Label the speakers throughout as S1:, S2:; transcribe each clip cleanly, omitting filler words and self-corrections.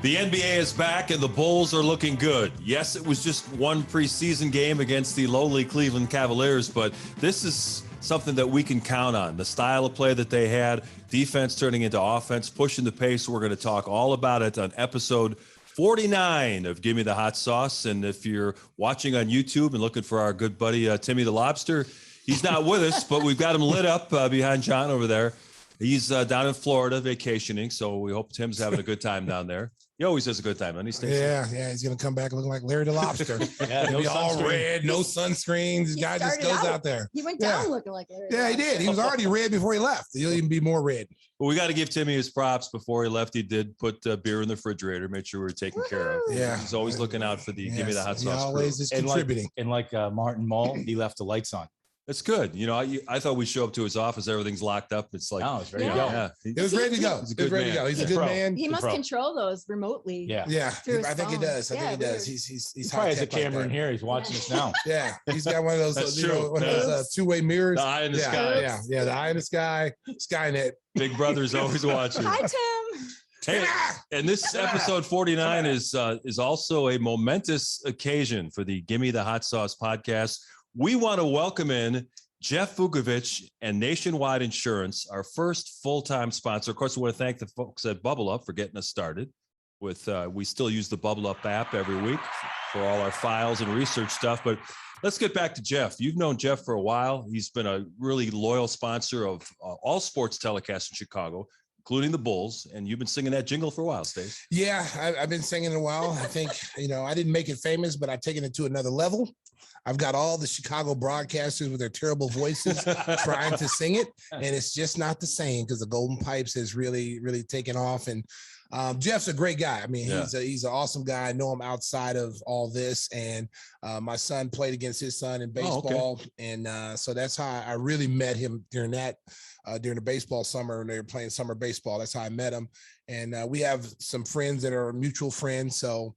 S1: The NBA is back and the Bulls are looking good. Yes, it was just one preseason game against the lowly Cleveland Cavaliers, but this is something that we can count on. The style of play that they had, defense turning into offense, pushing the pace. We're going to talk all about it on episode 49 of Gimme the Hot Sauce. And if you're watching on YouTube and looking for our good buddy Timmy the Lobster, he's not with us, but we've got him lit up behind John over there. He's down in Florida vacationing, so we hope Tim's having a good time down there. He always has a good time, doesn't he, Stacey?
S2: Yeah, he's going to come back looking like Larry the Lobster.
S3: Yeah,
S2: no all red, no sunscreen. This guy just goes out there.
S4: He went down looking like Larry.
S2: Yeah, he did. He was already red before he left. He'll even be more red.
S1: Well, we got to give Timmy his props. Before he left, he did put beer in the refrigerator, made sure we were taken care of.
S2: Yeah.
S1: He's always looking out for the Give Me the Hot Sauce.
S2: He always is contributing.
S3: And like Martin Mull, he left the lights on.
S1: That's good. You know, I thought we show up to his office, everything's locked up. It's like,
S3: no, it's ready to go.
S1: Yeah.
S2: It was ready to go.
S1: He's a good man.
S2: He's a good man.
S4: He must control those remotely.
S3: Yeah.
S2: Yeah. I think he does.
S4: I
S2: think he does. He's
S3: probably has a camera in here. He's watching us now.
S2: Yeah. He's got one of those,
S1: That's
S2: one of those two-way mirrors.
S1: The eye in the sky.
S2: Yeah. The eye in the sky. Skynet.
S1: Big brother's always watching.
S4: Hi, Tim.
S1: Hey, and this episode 49 is also a momentous occasion for the Gimme the Hot Sauce podcast. We want to welcome in Jeff Vukovich and Nationwide Insurance, our first full-time sponsor. Of course, we want to thank the folks at Bubble Up for getting us started with, we still use the Bubble Up app every week for all our files and research stuff. But let's get back to Jeff. You've known Jeff for a while. He's been a really loyal sponsor of all sports telecasts in Chicago, including the Bulls. And you've been singing that jingle for a while, Stacey.
S2: Yeah, I've been singing it a while. I think, I didn't make it famous, but I've taken it to another level. I've got all the Chicago broadcasters with their terrible voices trying to sing it, and it's just not the same because the Golden Pipes has really, really taken off. And Jeff's a great guy. I mean, he's an awesome guy. I know him outside of all this, and my son played against his son in baseball, and so that's how I really met him during the baseball summer when they were playing summer baseball. That's how I met him, and we have some friends that are mutual friends. So.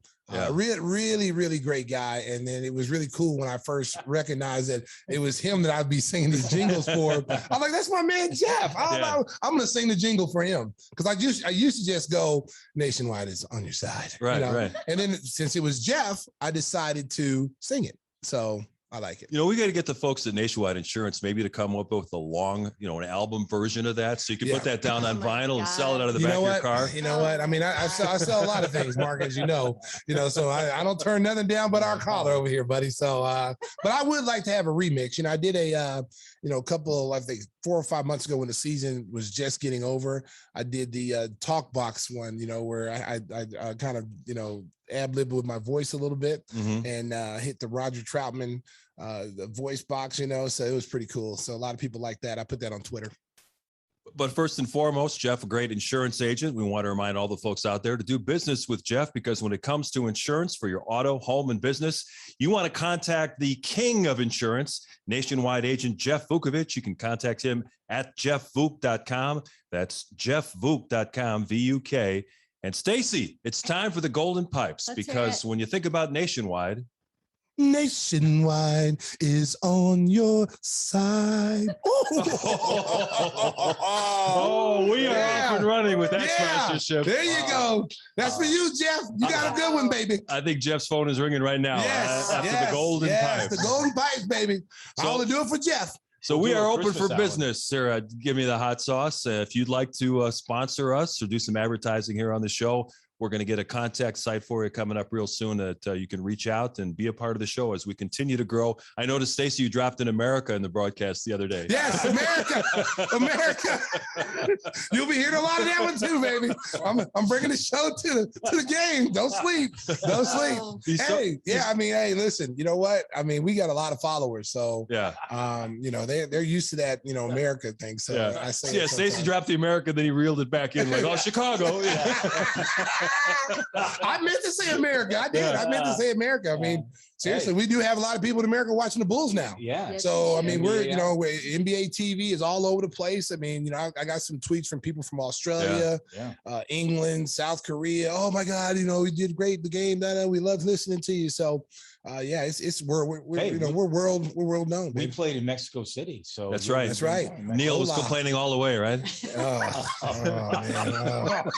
S2: Really, really great guy. And then it was really cool when I first recognized that it was him that I'd be singing these jingles for. I'm like, that's my man, Jeff. I'm going to sing the jingle for him. Because I used to just go, Nationwide is on your side.
S1: Right, right.
S2: And then since it was Jeff, I decided to sing it. So I like it.
S1: We got to get the folks at Nationwide Insurance maybe to come up with a long, an album version of that. So you can put that down on vinyl and sell it out of the back of your car.
S2: You know what? I mean, I sell a lot of things, Mark, as you know, so I don't turn nothing down but our collar over here, buddy. So, but I would like to have a remix. I did a couple, I think 4 or 5 months ago when the season was just getting over, I did the talk box one, where I kind of, ad-lib with my voice a little bit and hit the Roger Troutman the voice box, so it was pretty cool. So a lot of people like that. I put that on Twitter.
S1: But first and foremost, Jeff, a great insurance agent. We want to remind all the folks out there to do business with Jeff, because when it comes to insurance for your auto, home, and business, you want to contact the king of insurance, Nationwide agent Jeff Vukovich. You can contact him at jeffvuk.com. That's jeffvuk.com, VUK. And Stacey, it's time for the Golden Pipes, because when you think about Nationwide
S2: is on your side.
S1: We are off and running with that sponsorship.
S2: There you go. That's for you, Jeff. You got a good one, baby.
S1: I think Jeff's phone is ringing right now.
S2: After
S1: the Golden Pipes.
S2: The Golden Pipes, baby. I'll only do it for Jeff.
S1: So we are open for business, Sarah. Give me the hot sauce. If you'd like to sponsor us or do some advertising here on the show, we're going to get a contact site for you coming up real soon that you can reach out and be a part of the show as we continue to grow. I noticed, Stacey, you dropped in America in the broadcast the other day.
S2: Yes, America. You'll be hearing a lot of that one too, baby. I'm bringing the show to the game. Don't sleep. Hey, listen, you know what? I mean, we got a lot of followers, so they're used to that, America thing. So I say,
S1: Stacey dropped the America, then he reeled it back in like, Chicago.
S2: I meant to say America. I did. I meant to say America. I mean, seriously, we do have a lot of people in America watching the Bulls now.
S3: Yeah.
S2: So, I mean, we're NBA TV is all over the place. I mean, I got some tweets from people from Australia, England, South Korea. Oh my God, we did great the game. We love listening to you. So, Yeah, it's we're
S3: Hey,
S2: we're world known.
S3: We
S2: Baby.
S3: played in Mexico City, so
S1: That's right.
S2: That's right.
S1: Neil was
S2: Hola.
S1: complaining all the way, right?
S2: Man.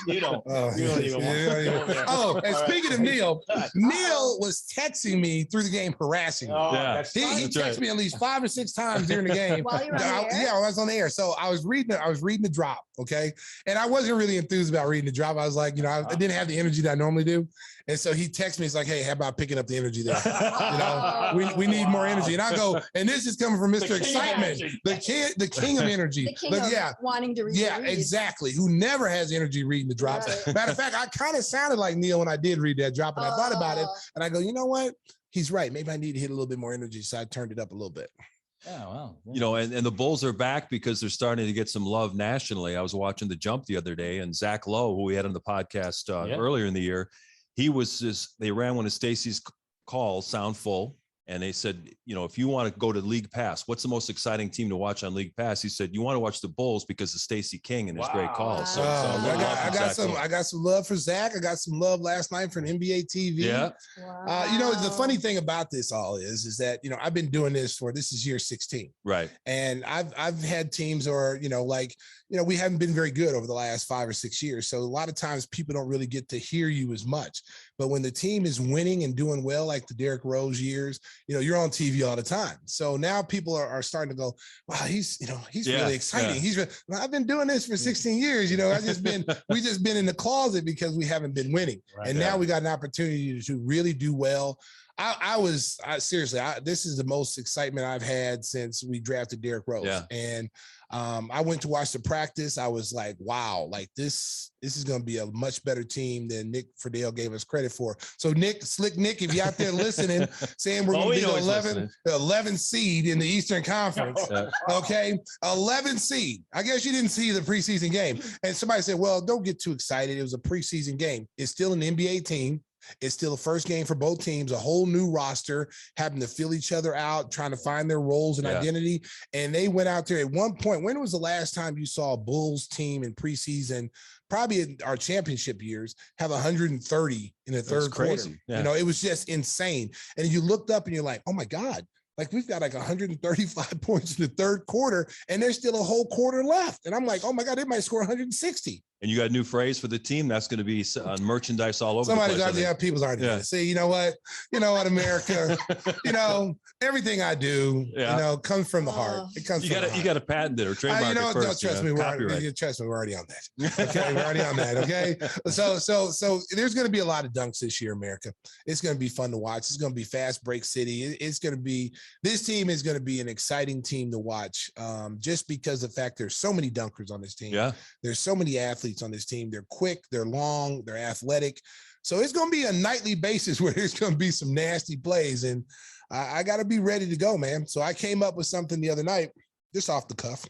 S3: You don't.
S2: Oh,
S3: You don't even want to go there.
S2: and
S3: All right.
S2: speaking of Neil, Neil was texting me through the game, harassing me.
S1: Yeah.
S3: That's
S2: He
S3: fine.
S2: texted me at least 5 or 6 times during the game.
S4: While you were on the air?
S2: Yeah, I was on the air. So I was reading the drop, okay? And I wasn't really enthused about reading the drop. I was like, I didn't have the energy that I normally do. And so he texted me, he's like, hey, how about picking up the energy there? We need more energy. And I go, and this is coming from Mr. Excitement, the king of energy.
S4: The king of wanting to read.
S2: Yeah, exactly. Who never has energy reading the drops.
S4: Right.
S2: Matter of fact, I kind of sounded like Neil when I did read that drop, and I thought about it, and I go, you know what? He's right. Maybe I need to hit a little bit more energy, so I turned it up a little bit.
S3: Yeah, well,
S1: And the Bulls are back because they're starting to get some love nationally. I was watching The Jump the other day, and Zach Lowe, who we had on the podcast earlier in the year, they ran one of Stacey's calls, Sound Full. And they said, if you want to go to League Pass, what's the most exciting team to watch on League Pass? He said, you want to watch the Bulls because of Stacey King and his great calls. So,
S2: I got some love for Zach. I got some love last night for an NBA TV.
S1: Yeah.
S4: Wow.
S2: The funny thing about this all is that, I've been doing this is year 16.
S1: Right.
S2: And I've had teams we haven't been very good over the last 5 or 6 years. So a lot of times people don't really get to hear you as much. But when the team is winning and doing well, like the Derrick Rose years, you're on TV all the time. So now people are starting to go, wow, he's really exciting.
S1: Yeah.
S2: I've been doing this for 16 years. We just been in the closet because we haven't been winning.
S3: Right.
S2: And now we got an opportunity to really do well. Seriously, this is the most excitement I've had since we drafted Derrick Rose.
S1: Yeah.
S2: And I went to watch the practice. I was like, wow, like this is going to be a much better team than Nick Friedel gave us credit for. So Slick Nick, if you're out there listening, saying we're going to be the 11th seed in the Eastern Conference. Okay. 11th seed. I guess you didn't see the preseason game. And somebody said, well, don't get too excited. It was a preseason game. It's still an NBA team. It's still the first game for both teams, a whole new roster, having to fill each other out, trying to find their roles and identity. And they went out there at one point. When was the last time you saw a Bulls team in preseason, probably in our championship years, have 130 in the third quarter? Yeah. It was just insane. And you looked up and you're like, oh my God. Like we've got like 135 points in the third quarter and there's still a whole quarter left. And I'm like, oh my God, they might score 160.
S1: And you got a new phrase for the team. That's going to be on merchandise all over
S2: Somebody's
S1: the place.
S2: People's already going to say, you know what, America, everything I do, comes from the heart. It comes from the heart.
S1: You got to patent it or trademark it first.
S2: Trust me, we're already on that. Okay, we're already on that. Okay, so there's going to be a lot of dunks this year, America. It's going to be fun to watch. It's going to be fast break city. This team is going to be an exciting team to watch, just because of the fact there's so many dunkers on this team.
S1: Yeah,
S2: there's so many athletes on this team. They're quick, they're long, they're athletic. So it's going to be a nightly basis where there's going to be some nasty plays. And I got to be ready to go, man. So I came up with something the other night, just off the cuff.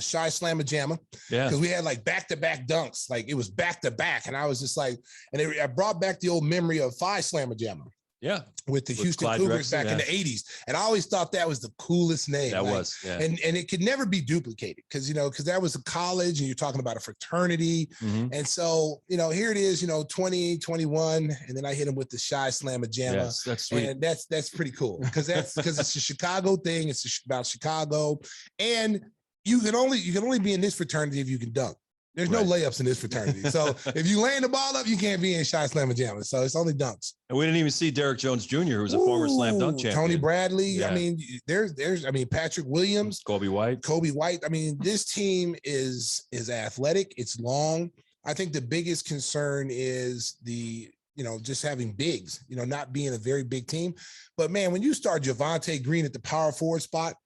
S2: Shy Slamma Jamma. Yeah. Because we had like back-to-back dunks. Like it was back-to-back. And I was just like, I brought back the old memory of Phi Slamma Jamma.
S1: Yeah.
S2: With the Houston
S1: Clyde
S2: Cougars
S1: Drexler,
S2: back in the 80s. And I always thought that was the coolest name.
S1: That was, yeah.
S2: And it could never be duplicated because that was a college and you're talking about a fraternity. Mm-hmm. And so, here it is, 20, 21. And then I hit him with the Shy Slamma Jamma.
S1: Yes, that's sweet.
S2: And that's pretty cool because it's a Chicago thing. It's about Chicago. And you can only be in this fraternity if you can dunk. There's no layups in this fraternity. So if you laying the ball up, you can't be in Shy Slamma Jamma. So it's only dunks.
S1: And we didn't even see Derrick Jones Jr., who was a former slam dunk champion.
S2: Tony Bradley. Yeah. I mean, there's Patrick Williams,
S1: Kobe White.
S2: I mean, this team is athletic. It's long. I think the biggest concern is just having bigs, not being a very big team. But man, when you start Javonte Green at the power forward spot,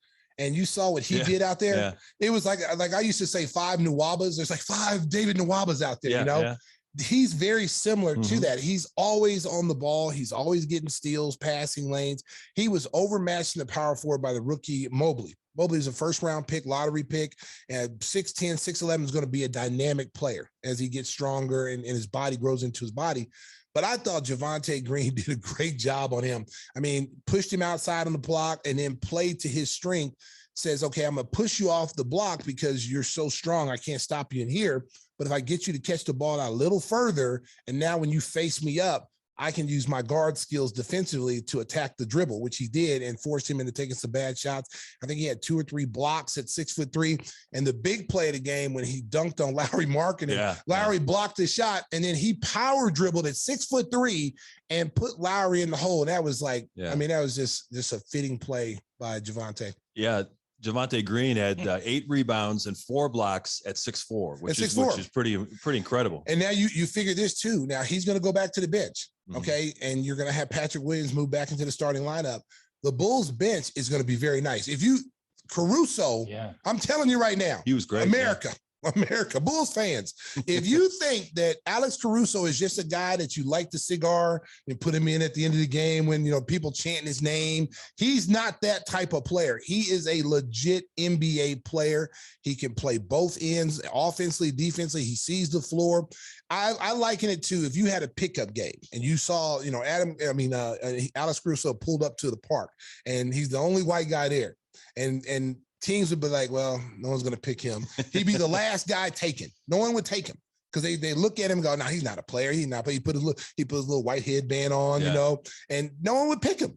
S2: and you saw what he did out there, it was like I used to say 5 Nwabas. There's like 5 David Nwabas out there, Yeah. He's very similar to that. He's always on the ball. He's always getting steals, passing lanes. He was overmatched in the power forward by the rookie Mobley. Mobley is a first-round pick, lottery pick, and 6'10", 6'11" is going to be a dynamic player as he gets stronger and his body grows into his body. But I thought Javonte Green did a great job on him. I mean, pushed him outside on the block and then played to his strength, says, okay, I'm going to push you off the block because you're so strong. I can't stop you in here. But if I get you to catch the ball out a little further, and now when you face me up, I can use my guard skills defensively to attack the dribble, which he did, and forced him into taking some bad shots. I think he had 2 or 3 blocks at 6'3". And the big play of the game when he dunked on Lowry Marketing, Lowry blocked the shot, and then he power dribbled at 6'3" and put Lowry in the hole. And that was like, I mean, that was just a fitting play by Javonte.
S1: Yeah. Javonte Green had 8 rebounds and 4 blocks at 6'4", which is pretty incredible.
S2: And now you figure this too. Now he's going to go back to the bench, okay? And you're going to have Patrick Williams move back into the starting lineup. The Bulls bench is going to be very nice. If you Caruso, I'm telling you right now,
S1: he was great.
S2: America, Bulls fans, if you think that Alex Caruso is just a guy that you like the cigar and put him in at the end of the game when, you know, people chanting his name, he's not that type of player. He is a legit NBA player. He can play both ends, offensively, defensively. He sees the floor. I liken it to if you had a pickup game and you saw, you know, Alex Caruso pulled up to the park and he's the only white guy there. And teams would be like, well, no one's going to pick him. He'd be the last guy taken. No one would take him because they look at him and go, no, he's not a player. He's not. But he put his little white headband on, you know, and no one would pick him.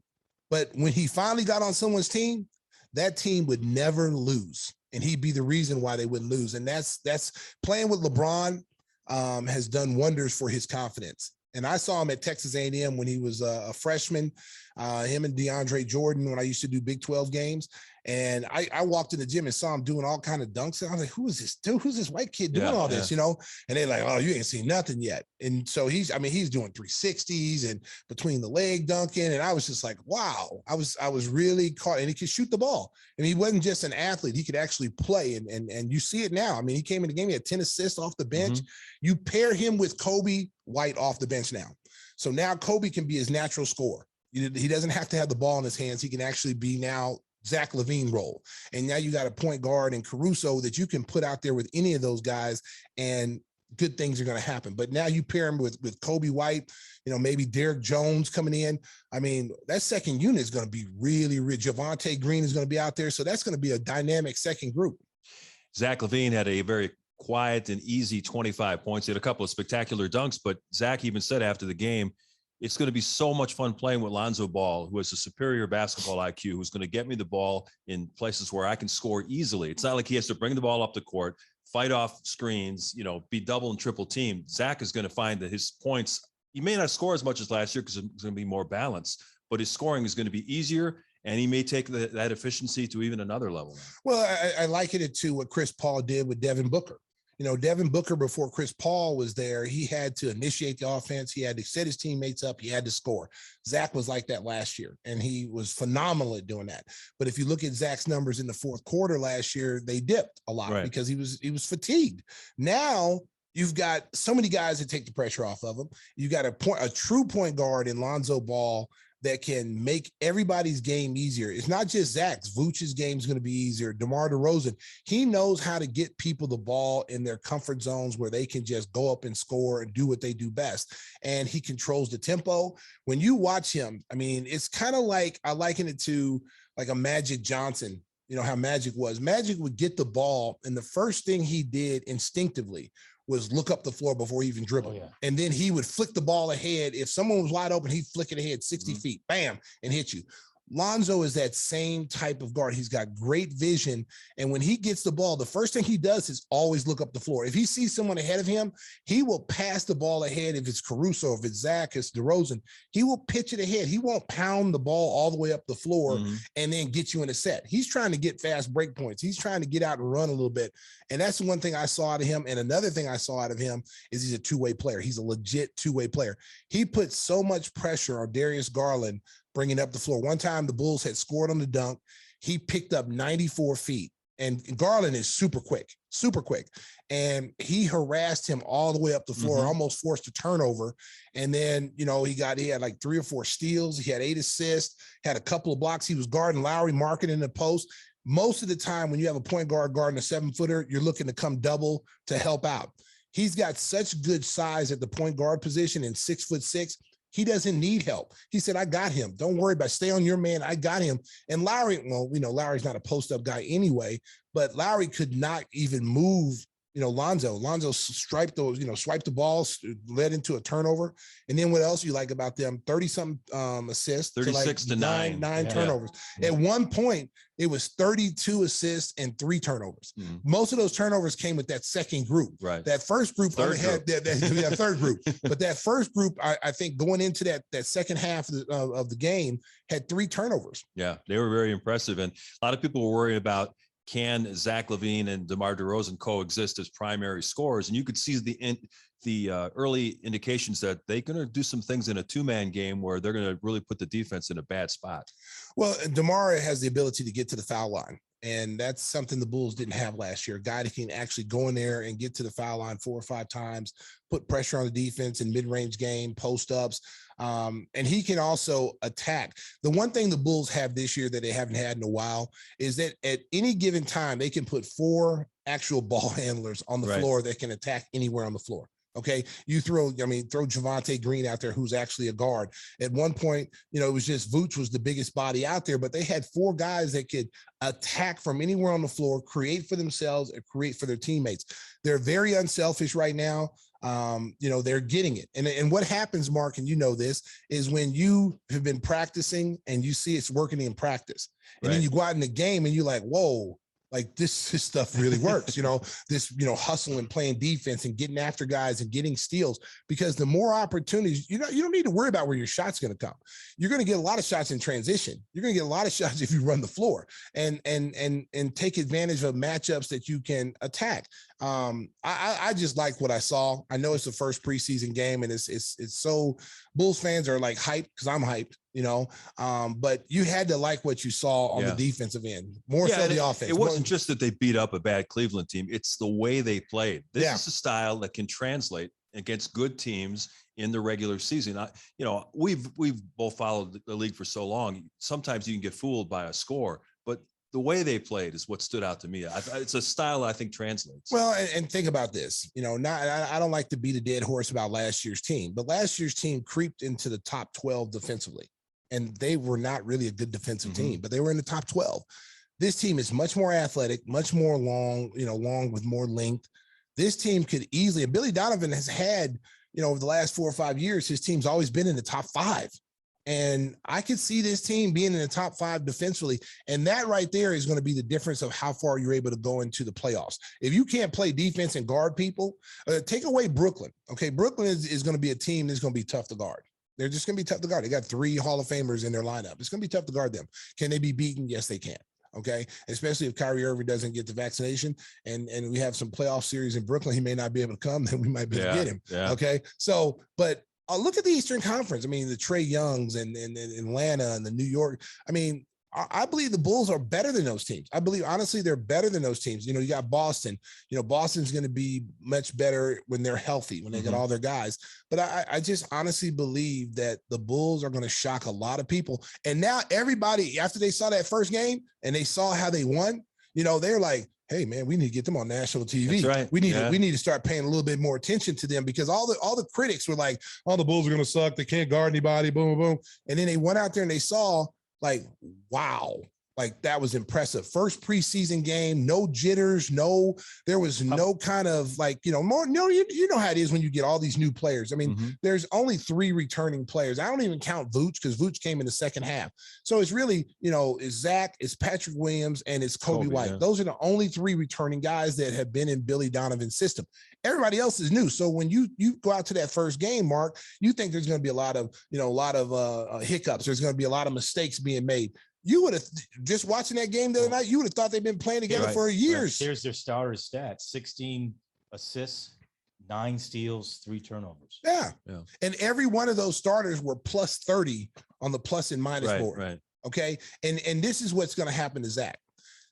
S2: But when he finally got on someone's team, that team would never lose, and he'd be the reason why they would lose. And that's playing with LeBron has done wonders for his confidence. And I saw him at Texas A&M when he was a freshman, him and DeAndre Jordan, when I used to do Big 12 games. And I walked in the gym and saw him doing all kind of dunks. And I was like, who is this dude? Who's this white kid doing all this, you know? And they're like, oh, you ain't seen nothing yet. And so he's doing 360s and between the leg dunking. And I was just like, wow, I was really caught. And he could shoot the ball. And he wasn't just an athlete. He could actually play. And you see it now. I mean, he came in the game, he had 10 assists off the bench. You pair him with Kobe White off the bench now. So now Kobe can be his natural scorer. He doesn't have to have the ball in his hands. He can actually be now Zach LaVine role. And now you got a point guard in Caruso that you can put out there with any of those guys and good things are going to happen. But now you pair him with Kobe White, you know, maybe Derek Jones coming in. I mean, that second unit is going to be really rich. Javonte Green is going to be out there. So that's going to be a dynamic second group.
S1: Zach LaVine had a very quiet and easy 25 points. He had a couple of spectacular dunks, but Zach even said after the game, it's going to be so much fun playing with Lonzo Ball, who has a superior basketball IQ, who's going to get me the ball in places where I can score easily. It's not like he has to bring the ball up the court, fight off screens, you know, be double and triple teamed. Zach is going to find that his points, he may not score as much as last year because it's going to be more balanced, but his scoring is going to be easier, and he may take that efficiency to even another level.
S2: Well, I liken it to what Chris Paul did with Devin Booker. You know, Devin Booker, before Chris Paul was there, he had to initiate the offense. He had to set his teammates up. He had to score. Zach was like that last year, and he was phenomenal at doing that. But if you look at Zach's numbers in the fourth quarter last year, they dipped a lot because he was fatigued. Now you've got so many guys that take the pressure off of him. You got a true point guard in Lonzo Ball that can make everybody's game easier. It's not just Zach's. Vooch's game is going to be easier. DeMar DeRozan, he knows how to get people the ball in their comfort zones where they can just go up and score and do what they do best. And he controls the tempo. When you watch him, I mean, it's kind of like, I liken it to like a Magic Johnson. You know how Magic was. Magic would get the ball, and the first thing he did instinctively was look up the floor before he even dribbled. And then he would flick the ball ahead. If someone was wide open, he'd flick it ahead 60 feet, bam, and hit you. Lonzo is that same type of guard. He's got great vision. And when he gets the ball, the first thing he does is always look up the floor. If he sees someone ahead of him, he will pass the ball ahead. If it's Caruso, if it's Zach, it's DeRozan, he will pitch it ahead. He won't pound the ball all the way up the floor and then get you in a set. He's trying to get fast break points. He's trying to get out and run a little bit. And that's the one thing I saw out of him. And another thing I saw out of him is he's a two-way player. He's a legit two-way player. He put so much pressure on Darius Garland bringing up the floor. One time the Bulls had scored on the dunk. He picked up 94 feet. And Garland is super quick. And he harassed him all the way up the floor, almost forced a turnover. And then, you know, he had like 3 or 4 steals. He had 8 assists, had a couple of blocks. He was guarding Lowry Marketing in the post. Most of the time when you have a point guard guarding a 7-footer, you're looking to come double to help out. He's got such good size at the point guard position and 6'6". He doesn't need help. He said, I got him. Don't worry about it. Stay on your man. I got him. And Lowry, well, you know, Lowry's not a post-up guy anyway, but Lowry could not even move Lonzo swiped the ball, led into a turnover. And then what else you like about them? 30-something assists,
S1: 36 to 9
S2: turnovers.
S3: Yeah.
S2: At one point, it was 32 assists and 3 turnovers.
S1: Mm-hmm.
S2: Most of those turnovers came with that second group.
S1: Right.
S2: That first group only had that third group. But that first group, I think going into that second half of the game had 3 turnovers.
S1: Yeah, they were very impressive. And a lot of people were worried about, can Zach LaVine and DeMar DeRozan coexist as primary scorers? And you could see the early indications that they're going to do some things in a 2-man game where they're going to really put the defense in a bad spot.
S2: Well, DeMar has the ability to get to the foul line. And that's something the Bulls didn't have last year. A guy that can actually go in there and get to the foul line 4 or 5 times, put pressure on the defense in mid-range game, post-ups. And he can also attack. The one thing the Bulls have this year that they haven't had in a while is that at any given time, they can put 4 actual ball handlers on the floor that can attack anywhere on the floor. Okay. You throw Javonte Green out there, who's actually a guard. At one point, it was just Vooch was the biggest body out there, but they had 4 guys that could attack from anywhere on the floor, create for themselves and create for their teammates. They're very unselfish right now. They're getting it. And what happens, Mark, and this, is when you have been practicing and you see it's working in practice, and then you go out in the game and you're like, whoa, like this stuff really works, this, hustle and playing defense and getting after guys and getting steals, because the more opportunities, you don't need to worry about where your shot's going to come. You're going to get a lot of shots in transition. You're going to get a lot of shots if you run the floor and take advantage of matchups that you can attack. I just like what I saw. I know it's the first preseason game and it's so Bulls fans are like hyped because I'm hyped, but you had to like what you saw on the defensive end, more so the offense.
S1: It wasn't just that they beat up a bad Cleveland team. It's the way they played. This is a style that can translate against good teams in the regular season. We've both followed the league for so long. Sometimes you can get fooled by a score, but the way they played is what stood out to me. It's a style I think translates.
S2: Well, and think about this, I don't like to beat a dead horse about last year's team, but last year's team creeped into the top 12 defensively, and they were not really a good defensive team, but they were in the top 12. This team is much more athletic, much more long with more length. This team could easily, and Billy Donovan has had, over the last 4 or 5 years, his team's always been in the top 5. And I could see this team being in the top 5 defensively. And that right there is going to be the difference of how far you're able to go into the playoffs. If you can't play defense and guard people, take away Brooklyn. Okay. Brooklyn is going to be a team that's going to be tough to guard. They're just going to be tough to guard. They got 3 Hall of Famers in their lineup. It's going to be tough to guard them. Can they be beaten? Yes, they can. Okay. Especially if Kyrie Irving doesn't get the vaccination and we have some playoff series in Brooklyn, he may not be able to come, then we might be able to get him. Yeah. Okay. So, but look at the Eastern Conference. I mean, the Trae Youngs and Atlanta and the New York. I mean, I believe the Bulls are better than those teams. I believe, honestly, they're better than those teams. You got Boston. Boston's going to be much better when they're healthy, when they get all their guys. But I just honestly believe that the Bulls are going to shock a lot of people. And now everybody, after they saw that first game and they saw how they won, they're like, hey man, we need to get them on national TV. That's right. We need to start paying a little bit more attention to them, because all the critics were like, oh, the Bulls are going to suck. They can't guard anybody. Boom, boom, boom. And then they went out there and they saw, like, wow, like that was impressive. First preseason game, no jitters, there was no kind of like, more, you know how it is when you get all these new players. I mean, there's only 3 returning players. I don't even count Vooch, because Vooch came in the second half. So it's really, it's Zach, it's Patrick Williams, and it's Kobe White. Yeah. Those are the only 3 returning guys that have been in Billy Donovan's system. Everybody else is new. So when you go out to that first game, Mark, you think there's going to be a lot of hiccups. There's going to be a lot of mistakes being made. You would have, just watching that game the other night, you would have thought they've been playing together for years.
S3: Here's their starter stats: 16 assists, 9 steals, 3 turnovers.
S2: Yeah. And every one of those starters were plus 30 on the plus and minus board. Right. Okay. And this is what's going to happen to Zach.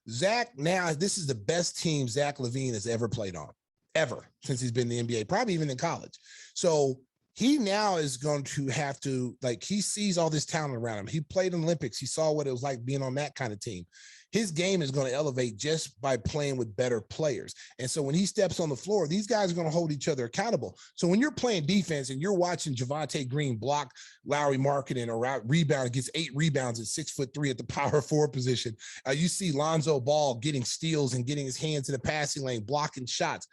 S2: Zach, now, this is the best team Zach LaVine has ever played on, ever, since he's been in the NBA, probably even in college. So he now is going to have to, like, he sees all this talent around him. He played in Olympics. He saw what it was like being on that kind of team. His game is going to elevate just by playing with better players. And so when he steps on the floor, these guys are going to hold each other accountable. So when you're playing defense and you're watching Javonte Green block Lowry Markkanen or rebound, gets 8 rebounds at 6'3" at the power forward position. You see Lonzo Ball getting steals and getting his hands in the passing lane, blocking shots.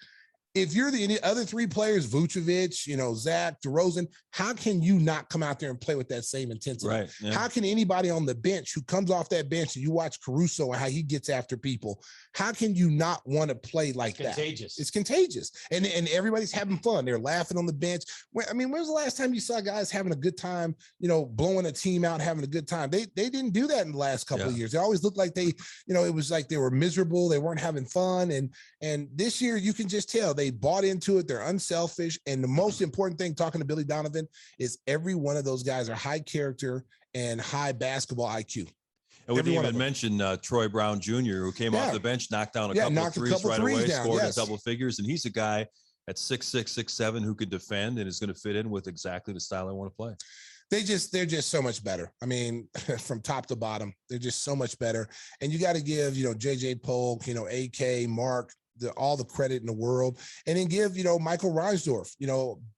S2: if you're the other three players, Vucevic, Zach, DeRozan, how can you not come out there and play with that same intensity?
S1: Right. Yeah.
S2: How can anybody on the bench who comes off that bench and you watch Caruso and how he gets after people, how can you not want to play like that?
S3: Contagious.
S2: It's contagious. And everybody's having fun. They're laughing on the bench. When was the last time you saw guys having a good time, blowing a team out, having a good time? They didn't do that in the last couple of years. They always looked like it was like they were miserable. They weren't having fun. And this year you can just tell they bought into it. They're unselfish. And the most important thing, talking to Billy Donovan, is every one of those guys are high character and high basketball IQ.
S1: And we didn't even mention Troy Brown Jr., who came off the bench, knocked down a couple of threes right away, scored in double figures. And he's a guy at 6'6", 6'7", who could defend and is going to fit in with exactly the style I want to play.
S2: They're just so much better. I mean, from top to bottom, they're just so much better. And you got to give, JJ Polk, AK, Mark, all the credit in the world, and then give, Michael Reinsdorf,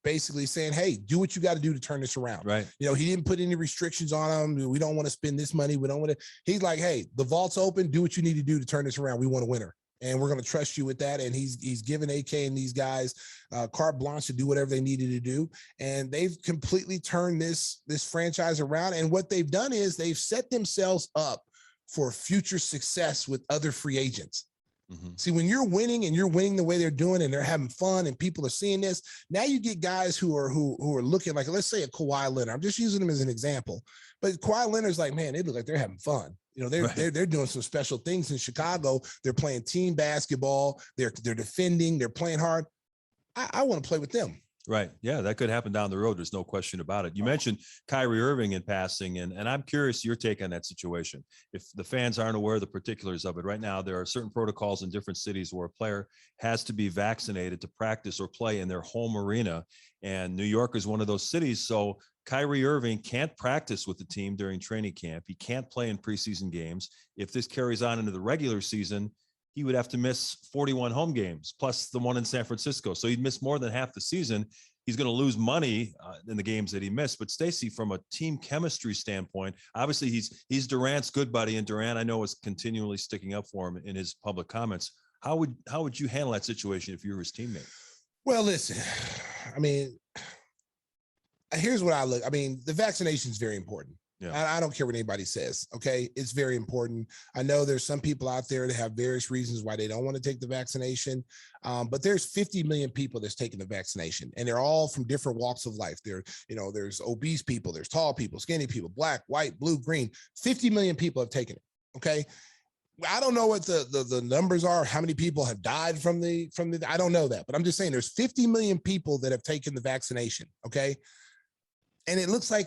S2: basically saying, hey, do what you got to do to turn this around.
S1: Right.
S2: He didn't put any restrictions on him. We don't want to spend this money. We don't want to. He's like, hey, the vault's open. Do what you need to do to turn this around. We want a winner, and we're going to trust you with that. And he's given AK and these guys carte blanche to do whatever they needed to do, and they've completely turned this franchise around. And what they've done is they've set themselves up for future success with other free agents. Mm-hmm. See, when you're winning and you're winning the way they're doing and they're having fun and people are seeing this, now you get guys who are looking like, let's say a Kawhi Leonard. I'm just using him as an example, but Kawhi Leonard's like, man, they look like they're having fun. They're doing some special things in Chicago. They're playing team basketball. They're defending. They're playing hard. I want to play with them.
S1: Right. Yeah, that could happen down the road. There's no question about it. You mentioned Kyrie Irving in passing, and I'm curious your take on that situation. If the fans aren't aware of the particulars of it, right now there are certain protocols in different cities where a player has to be vaccinated to practice or play in their home arena, and New York is one of those cities. So Kyrie Irving can't practice with the team during training camp. He can't play in preseason games. If this carries on into the regular season, he would have to miss 41 home games plus the one in San Francisco. So he'd miss more than half the season. He's going to lose money in the games that he missed. But Stacey, from a team chemistry standpoint, obviously he's Durant's good buddy, and Durant, I know, is continually sticking up for him in his public comments. How would you handle that situation if you were his teammate?
S2: Well, listen, I mean, here's what I look. I mean, the vaccination is very important. Yeah. I don't care what anybody says. Okay. It's very important. I know there's some people out there that have various reasons why they don't want to take the vaccination. But there's 50 million people that's taking the vaccination, and they're all from different walks of life. There's obese people, there's tall people, skinny people, black, white, blue, green. 50 million people have taken it. Okay. I don't know what the numbers are, how many people have died from the, I don't know that, but I'm just saying there's 50 million people that have taken the vaccination. Okay. And it looks like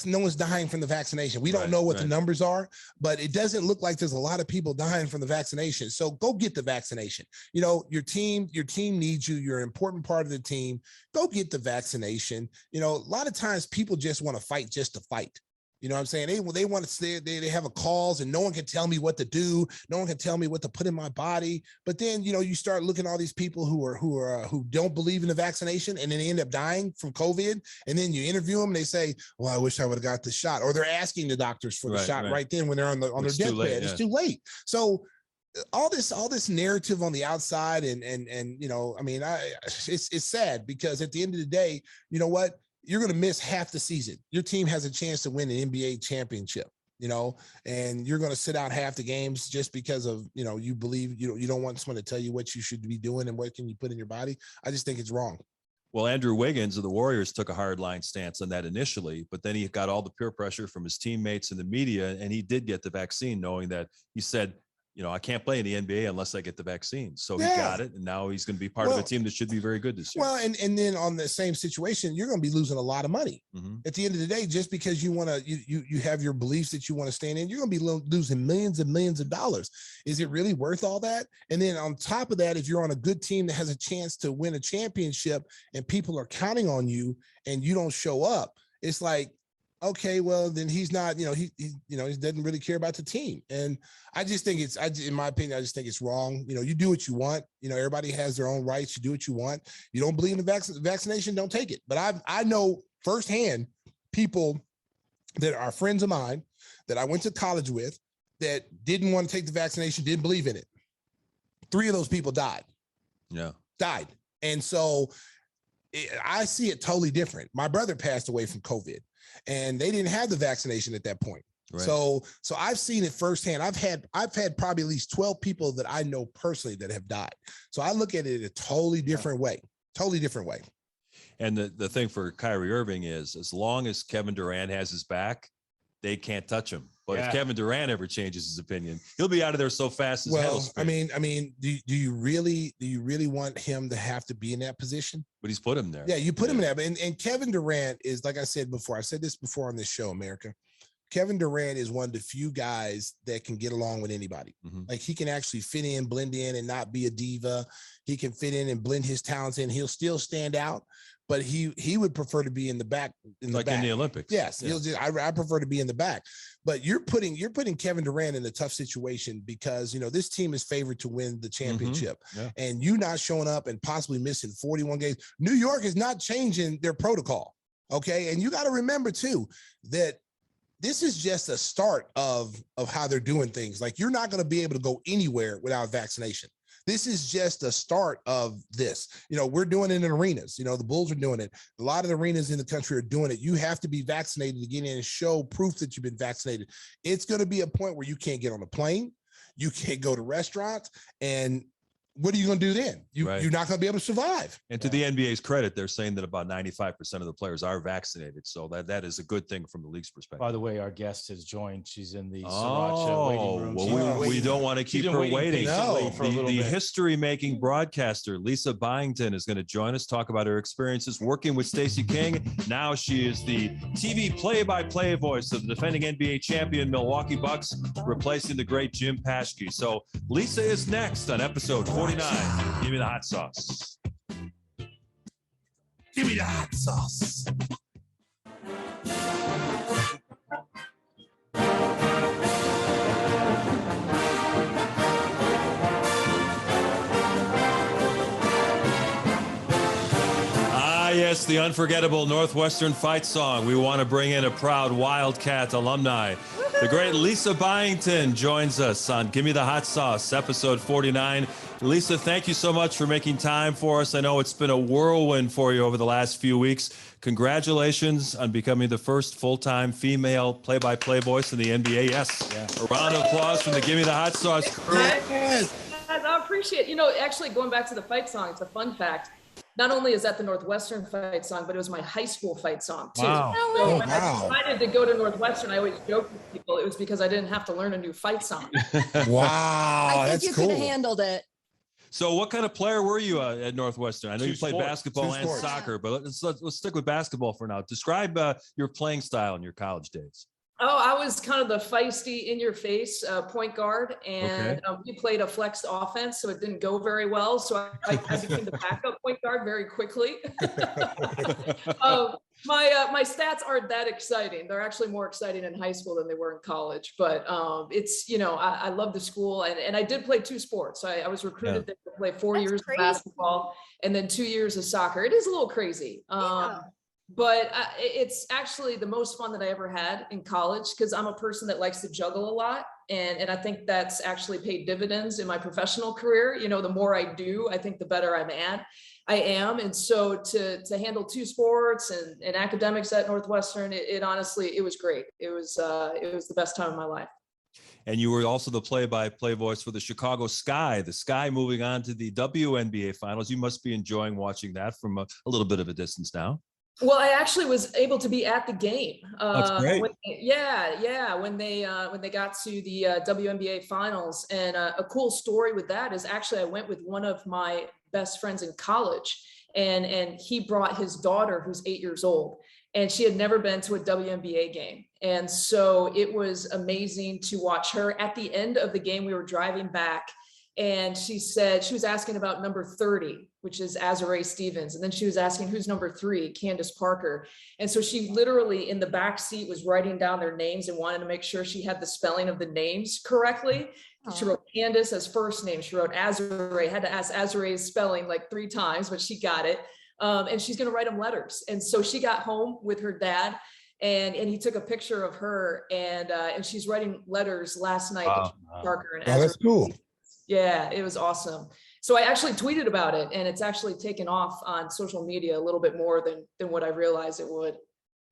S2: no one's dying from the vaccination. We don't know what the numbers are, but it doesn't look like there's a lot of people dying from the vaccination. So go get the vaccination. Your team needs you. You're an important part of the team. Go get the vaccination. A lot of times people just want to fight just to fight. You know what I'm saying? They want to say they have a cause, and no one can tell me what to do. No one can tell me what to put in my body. But then, you start looking at all these people who don't believe in the vaccination, and then they end up dying from COVID. And then you interview them, and they say, well, I wish I would have got the shot. Or they're asking the doctors for the shot right then when they're on their deathbed. It's too late. So all this narrative on the outside, and it's sad, because at the end of the day, you know what? You're going to miss half the season. Your team has a chance to win an NBA championship, and you're going to sit out half the games just because of, you believe you don't want someone to tell you what you should be doing and what can you put in your body. I just think it's wrong.
S1: Well, Andrew Wiggins of the Warriors took a hard line stance on that initially, but then he got all the peer pressure from his teammates and the media, and he did get the vaccine, knowing that he said, I can't play in the NBA unless I get the vaccine. So he got it, and now he's going to be part of a team that should be very good this year. Well,
S2: and then on the same situation, you're going to be losing a lot of money.
S1: Mm-hmm.
S2: At the end of the day, just because you want to, you have your beliefs that you want to stand in, you're going to be losing millions and millions of dollars. Is it really worth all that? And then on top of that, if you're on a good team that has a chance to win a championship and people are counting on you and you don't show up, it's like, okay, well, then he's not, he doesn't really care about the team. And I just think in my opinion, I just think it's wrong. You do what you want. Everybody has their own rights. You do what you want. You don't believe in the vaccination, don't take it. But I know firsthand people that are friends of mine that I went to college with that didn't want to take the vaccination, didn't believe in it. 3 of those people died.
S1: Yeah.
S2: Died. And so I see it totally different. My brother passed away from COVID and they didn't have the vaccination at that point. Right. So I've seen it firsthand. I've had probably at least 12 people that I know personally that have died. So I look at it a totally different way. And
S1: the thing for Kyrie Irving is, as long as Kevin Durant has his back, they can't touch him. But if Kevin Durant ever changes his opinion, he'll be out of there so fast.
S2: I mean, do you really want him to have to be in that position?
S1: But he's put him there.
S2: Yeah, you put him in that. And Kevin Durant is, like I said before, I said this before on this show, America. Kevin Durant is one of the few guys that can get along with anybody. Mm-hmm. Like he can actually fit in, blend in, and not be a diva. He can fit in and blend his talents in. He'll still stand out, but he would prefer to be in the back. In the Olympics. Yes, yeah. I prefer to be in the back. But you're putting Kevin Durant in a tough situation because this team is favored to win the championship, and you not showing up and possibly missing 41 games. New York is not changing their protocol, okay? And you got to remember too that this is just a start of how they're doing things. Like you're not going to be able to go anywhere without vaccination. This is just a start of this. We're doing it in arenas. The Bulls are doing it. A lot of the arenas in the country are doing it. You have to be vaccinated to get in and show proof that you've been vaccinated. It's going to be a point where you can't get on a plane. You can't go to restaurants. And what are you going to do then? You're not going to be able to survive.
S1: And to the NBA's credit, they're saying that about 95% of the players are vaccinated. So that is a good thing from the league's perspective.
S3: By the way, our guest has joined. She's in the Sriracha waiting room.
S1: Well, we don't want to keep her waiting.
S3: No.
S1: The history-making broadcaster, Lisa Byington, is going to join us, talk about her experiences working with Stacey King. Now she is the TV play-by-play voice of the defending NBA champion Milwaukee Bucks, replacing the great Jim Paschke. So Lisa is next on episode 49. Give me the hot sauce.
S2: Give me the hot sauce.
S1: Yes, the unforgettable Northwestern fight song. We want to bring in a proud Wildcat alumni. The great Lisa Byington joins us on Gimme the Hot Sauce, episode 49. Lisa, thank you so much for making time for us. I know it's been a whirlwind for you over the last few weeks. Congratulations on becoming the first full-time female play-by-play voice in the NBA. Yes. A round of applause from the Gimme the Hot Sauce crew.
S5: Yes. I appreciate it. Actually going back to the fight song, it's a fun fact. Not only is that the Northwestern fight song, but it was my high school fight song too.
S1: Wow.
S5: So when I decided to go to Northwestern, I always joke with people, it was because I didn't have to learn a new fight song.
S2: Wow,
S4: I think you could have handled it.
S1: So what kind of player were you at Northwestern? I know you played basketball and soccer, but let's stick with basketball for now. Describe your playing style in your college days.
S5: Oh, I was kind of the feisty, in-your-face point guard, and we played a flexed offense, so it didn't go very well. So I became the backup point guard very quickly. My stats aren't that exciting. They're actually more exciting in high school than they were in college. But it's I love the school, and I did play two sports. I was recruited to play 4 years of basketball and then 2 years of soccer. It is a little crazy. But it's actually the most fun that I ever had in college because I'm a person that likes to juggle a lot. And I think that's actually paid dividends in my professional career. The more I do, I think the better I am. And so to handle two sports and academics at Northwestern, it honestly, it was great. It was the best time of my life.
S1: And you were also the play-by-play voice for the Chicago Sky. The Sky moving on to the WNBA finals. You must be enjoying watching that from a little bit of a distance now.
S5: Well, I actually was able to be at the game.
S1: That's great.
S5: When they got to the WNBA finals. And a cool story with that is actually I went with one of my best friends in college, and he brought his daughter who's 8 years old, and she had never been to a WNBA game. And so it was amazing to watch her. At the end of the game, we were driving back, and she said, she was asking about number 30, which is Azurá Stevens. And then she was asking, who's number 3, Candace Parker. And so she literally in the back seat was writing down their names and wanted to make sure she had the spelling of the names correctly. She wrote Candace as first name. She wrote Azurá, had to ask Azurá's spelling like 3 times, but she got it. And she's going to write them letters. And so she got home with her dad, and he took a picture of her, and she's writing letters last night.
S2: Wow. Parker and Azurá. That's cool.
S5: Yeah, it was awesome. So I actually tweeted about it, and it's actually taken off on social media a little bit more than what I realized it would.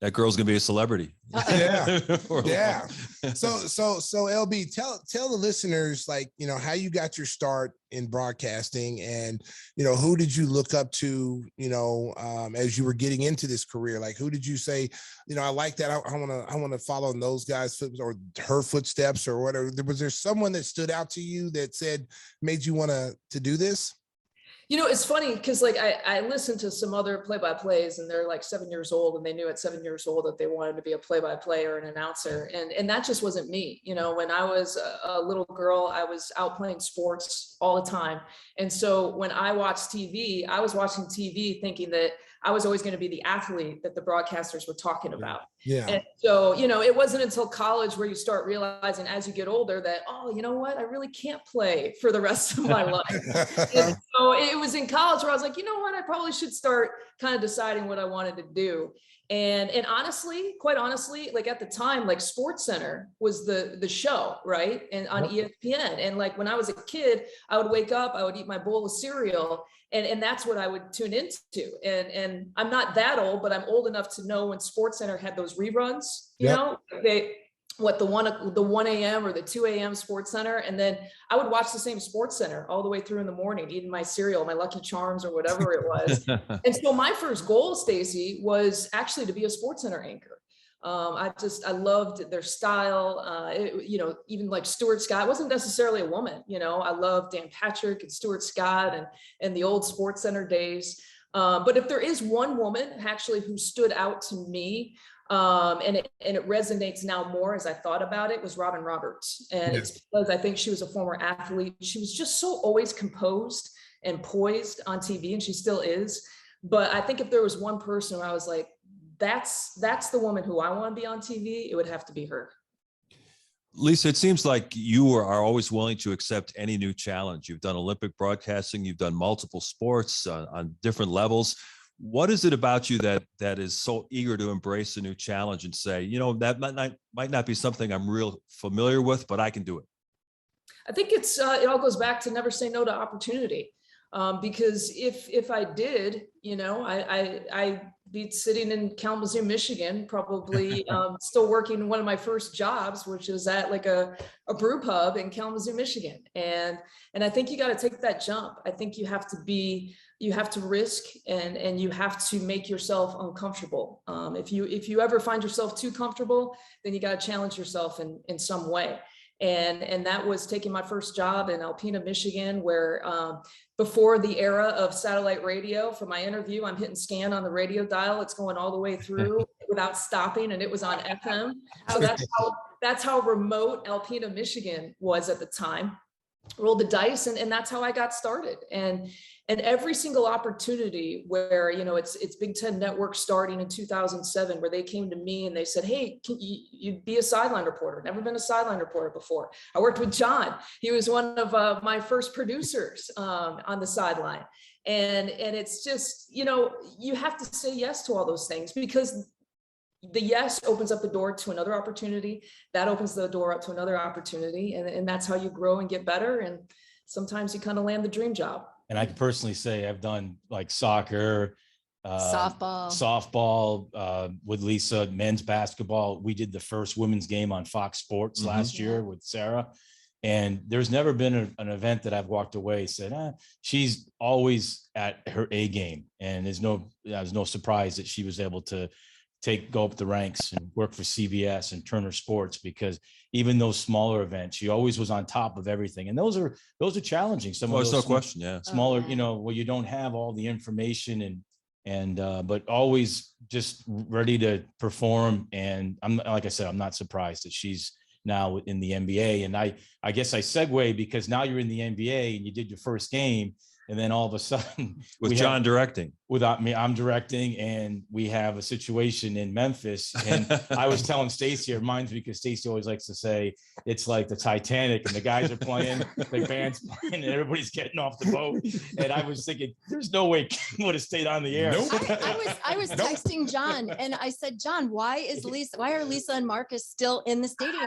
S1: That girl's gonna be a celebrity.
S2: Yeah. Yeah. So LB, tell the listeners, like, you know, how you got your start in broadcasting, and, you know, who did you look up to, you know, as you were getting into this career? Like, who did you say, you know, I like that, I want to follow in those guys' or her footsteps or whatever? Was there someone that stood out to you that made you want to do this?
S5: You know, it's funny because like I listened to some other play-by-plays, and they're like 7 years old, and they knew at 7 years old that they wanted to be a play-by-play or an announcer. And that just wasn't me. You know, when I was a little girl, I was out playing sports all the time. And so when I watched TV, I was watching TV thinking that I was always going to be the athlete that the broadcasters were talking about.
S2: Yeah.
S5: And so, you know, it wasn't until college where you start realizing as you get older that, oh, you know what, I really can't play for the rest of my life. And so it was in college where I was like, you know what, I probably should start kind of deciding what I wanted to do. And honestly, quite honestly, like at the time, like Sports Center was the show, right? And on ESPN. And like when I was a kid, I would wake up, I would eat my bowl of cereal, and that's what I would tune into. And I'm not that old, but I'm old enough to know when Sports Center had those reruns, you know, the 1 a.m. or the 2 a.m. Sports Center. And then I would watch the same Sports Center all the way through in the morning, eating my cereal, my Lucky Charms or whatever it was. And so my first goal, Stacey, was actually to be a Sports Center anchor. I loved their style. You know, even like Stuart Scott wasn't necessarily a woman, you know, I loved Dan Patrick and Stuart Scott and the old Sports Center days. But if there is one woman actually who stood out to me, and it resonates now more as I thought about it, was Robin Roberts. And it's because I think she was a former athlete. She was just so always composed and poised on TV, and she still is. But I think if there was one person where I was like, that's the woman who I want to be on TV, it would have to be her.
S1: Lisa, it seems like you are always willing to accept any new challenge. You've done Olympic broadcasting, you've done multiple sports on different levels. What is it about you that is so eager to embrace a new challenge and say, you know, that might not be something I'm real familiar with, but I can do it?
S5: I think it all goes back to never say no to opportunity. Because if I did, you know, I'd be sitting in Kalamazoo, Michigan, probably still working one of my first jobs, which is at like a brew pub in Kalamazoo, Michigan. And I think you got to take that jump. I think you have to risk and you have to make yourself uncomfortable. If you ever find yourself too comfortable, then you got to challenge yourself in some way. And that was taking my first job in Alpena, Michigan, where before the era of satellite radio, for my interview, I'm hitting scan on the radio dial. It's going all the way through without stopping, and it was on FM. So that's how remote Alpena, Michigan was at the time. Rolled the dice, and that's how I got started. And every single opportunity where, you know, it's Big Ten Network starting in 2007, where they came to me and they said, hey, can you be a sideline reporter? Never been a sideline reporter before. I worked with John. He was one of my first producers on the sideline. And it's just, you know, you have to say yes to all those things, because the yes opens up the door to another opportunity. That opens the door up to another opportunity. And that's how you grow and get better. And sometimes you kind of land the dream job.
S3: And I can personally say I've done like soccer, softball with Lisa, men's basketball. We did the first women's game on Fox Sports last year with Sarah. And there's never been an event that I've walked away said, she's always at her A game. And there's no surprise that she was able to go up the ranks and work for CBS and Turner Sports, because even those smaller events, she always was on top of everything. And those are challenging. There's
S1: no question. Yeah.
S3: Smaller, you know, where you don't have all the information but always just ready to perform. And like I said, I'm not surprised that she's now in the NBA. And I guess I segue because now you're in the NBA and you did your first game. And then all of a sudden
S1: with John directing,
S3: without me. I'm directing, and we have a situation in Memphis. And I was telling Stacey, it reminds me, because Stacey always likes to say it's like the Titanic, and the guys are playing, the band's playing, and everybody's getting off the boat. And I was thinking, there's no way King would have stayed on the air.
S2: Nope.
S4: I was texting John, and I said, John, why are Lisa and Marcus still in the stadium?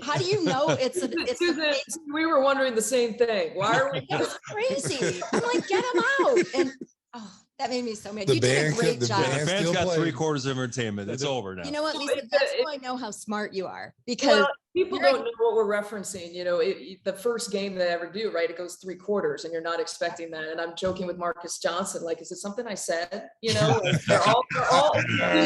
S4: How do you know it's
S5: Susan, we were wondering the same thing. Why are we?
S4: It was crazy. I'm like, get them out. And that made me so mad.
S2: The
S4: You did a
S2: band-
S4: great
S2: the
S4: job.
S2: band-
S1: The fans
S2: still
S1: got
S2: playing.
S1: 3/4 of entertainment. It's over now.
S4: You know what,
S5: Well,
S4: Lisa? That's how I know how smart you are, because
S5: Well, people don't know what we're referencing. You know, the first game they ever do, right? It goes 3 quarters, and you're not expecting that. And I'm joking with Marcus Johnson, like, is it something I said? You know, like, they're all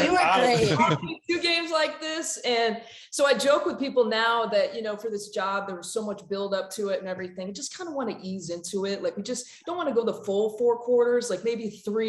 S4: you were great.
S5: 2 games like this. And so I joke with people now that, you know, for this job, there was so much build up to it and everything. You just kind of want to ease into it. Like, we just don't want to go the full 4 quarters, like maybe 3.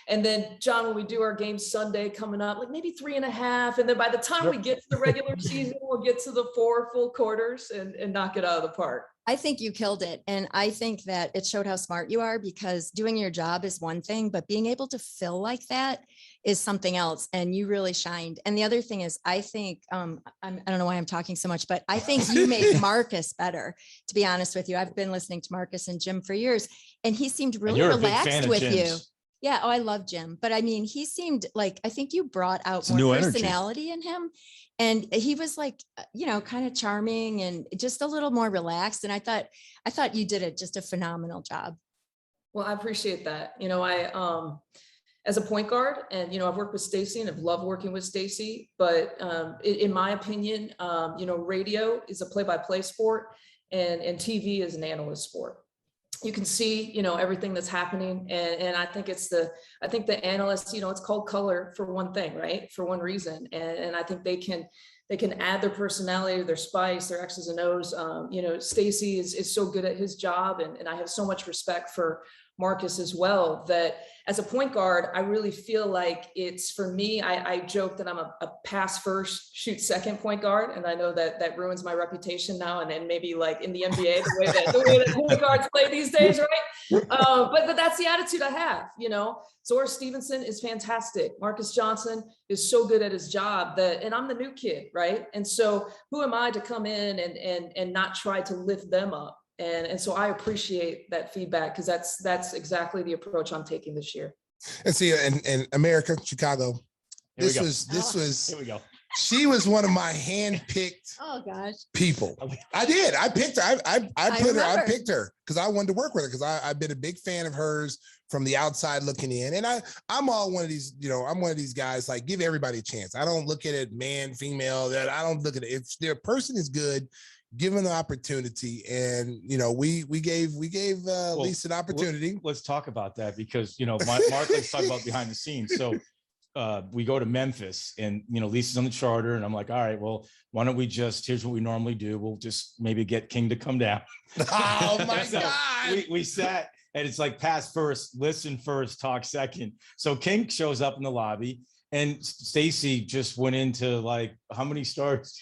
S5: And then, John, when we do our game Sunday coming up, like maybe 3.5. And then by the time we get to the regular season, we'll get to the 4 full quarters and knock it out of the park.
S4: I think you killed it. And I think that it showed how smart you are, because doing your job is one thing, but being able to fill like that is something else. And you really shined. And the other thing is, I think, I don't know why I'm talking so much, but I think you made Marcus better, to be honest with you. I've been listening to Marcus and Jim for years, and he seemed really
S3: you're a big fan
S4: relaxed
S3: of
S4: with
S3: Jim's.
S4: you. Yeah. Oh, I love Jim. But I mean, he seemed like, I think you brought out
S1: It's new
S4: more
S1: energy.
S4: personality in him. And he was like, you know, kind of charming and just a little more relaxed. And I thought you did just a phenomenal job.
S5: Well, I appreciate that. You know, I, as a point guard, and, you know, I've worked with Stacey and I've loved working with Stacey, but in my opinion, you know, radio is a play-by-play sport, and TV is an analyst sport. You can see, you know, everything that's happening. And I think I think the analysts, you know, it's called color for one thing, right? For one reason. And I think they can add their personality, their spice, their X's and O's. You know, Stacey is so good at his job. And I have so much respect for Marcus as well, that as a point guard, I really feel like it's, for me, I joke that I'm a pass first, shoot second point guard. And I know that ruins my reputation now. And then maybe like in the NBA, the way that point guards play these days, right? But that's the attitude I have, you know. Zora Stevenson is fantastic. Marcus Johnson is so good at his job and I'm the new kid, right? And so who am I to come in and not try to lift them up? And so I appreciate that feedback, because that's exactly the approach I'm taking this year.
S2: And see, in America, Chicago,
S3: Here we go.
S2: she was one of my hand-picked
S4: Oh gosh.
S2: people. I did. I picked her. I
S4: remember.
S2: picked her because I wanted to work with her, because I've been a big fan of hers from the outside looking in. And I'm one of these, you know, I'm one of these guys, like, give everybody a chance. I don't look at it man, female, that I don't look at it. If their person is good, give them the opportunity. And, you know, we gave Lisa an opportunity.
S3: Let's talk about that, because, you know, Mark, let's talk about behind the scenes. So we go to Memphis, and, you know, Lisa's on the charter, and I'm like, all right, well, why don't we here's what we normally do. We'll just maybe get King to come down.
S2: Oh my
S3: So
S2: God.
S3: we sat, and it's like pass first, listen first, talk second. So King shows up in the lobby, and Stacey just went into like, how many stars?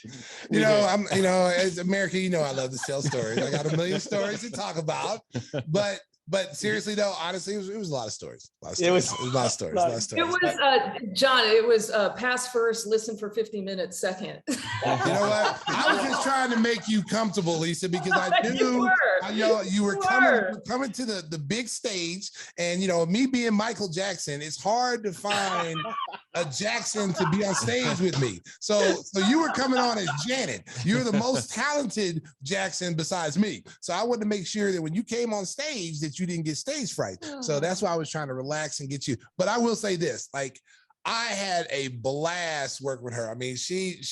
S2: You know, as America, you know, I love to tell stories. I got a million stories to talk about, but seriously though, honestly, it was a lot of stories. It was a lot of stories.
S5: It was, John, it was pass first, listen for 50 minutes second.
S2: You know what? I was just trying to make you comfortable, Lisa, because I knew you were coming to the big stage, and, you know, me being Michael Jackson, it's hard to find a Jackson to be on stage with me. So you were coming on as Janet. You're the most talented Jackson besides me. So I wanted to make sure that when you came on stage that you didn't get stage fright. So that's why I was trying to relax and get you. But I will say this, like, I had a blast working with her. I mean, she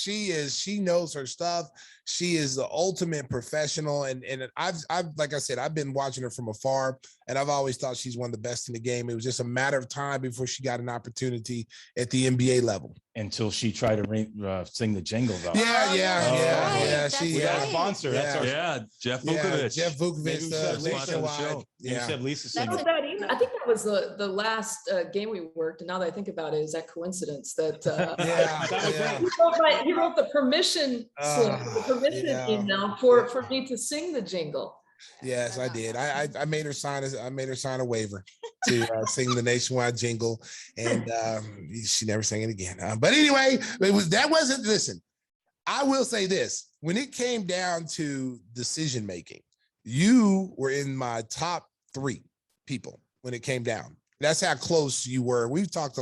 S2: knows her stuff. She is the ultimate professional. And I've like I said, I've been watching her from afar, and I've always thought she's one of the best in the game. It was just a matter of time before she got an opportunity at the NBA level.
S3: Until she tried to sing the jingle, though.
S2: Yeah.
S3: We got a sponsor.
S2: Yeah.
S3: That's our
S1: Jeff Vukovich.
S2: Jeff Vukovich, nationwide.
S3: You said Lisa sing.
S5: I think that was the last game we worked. And now that I think about it, is that coincidence that he wrote the permission slip, the permission email for me to sing the jingle.
S2: Yes, I did. I made her sign a waiver. to sing the nationwide jingle, and she never sang it again. But anyway, listen, I will say this. When it came down to decision making, you were in my top 3 people when it came down. That's how close you were. We've talked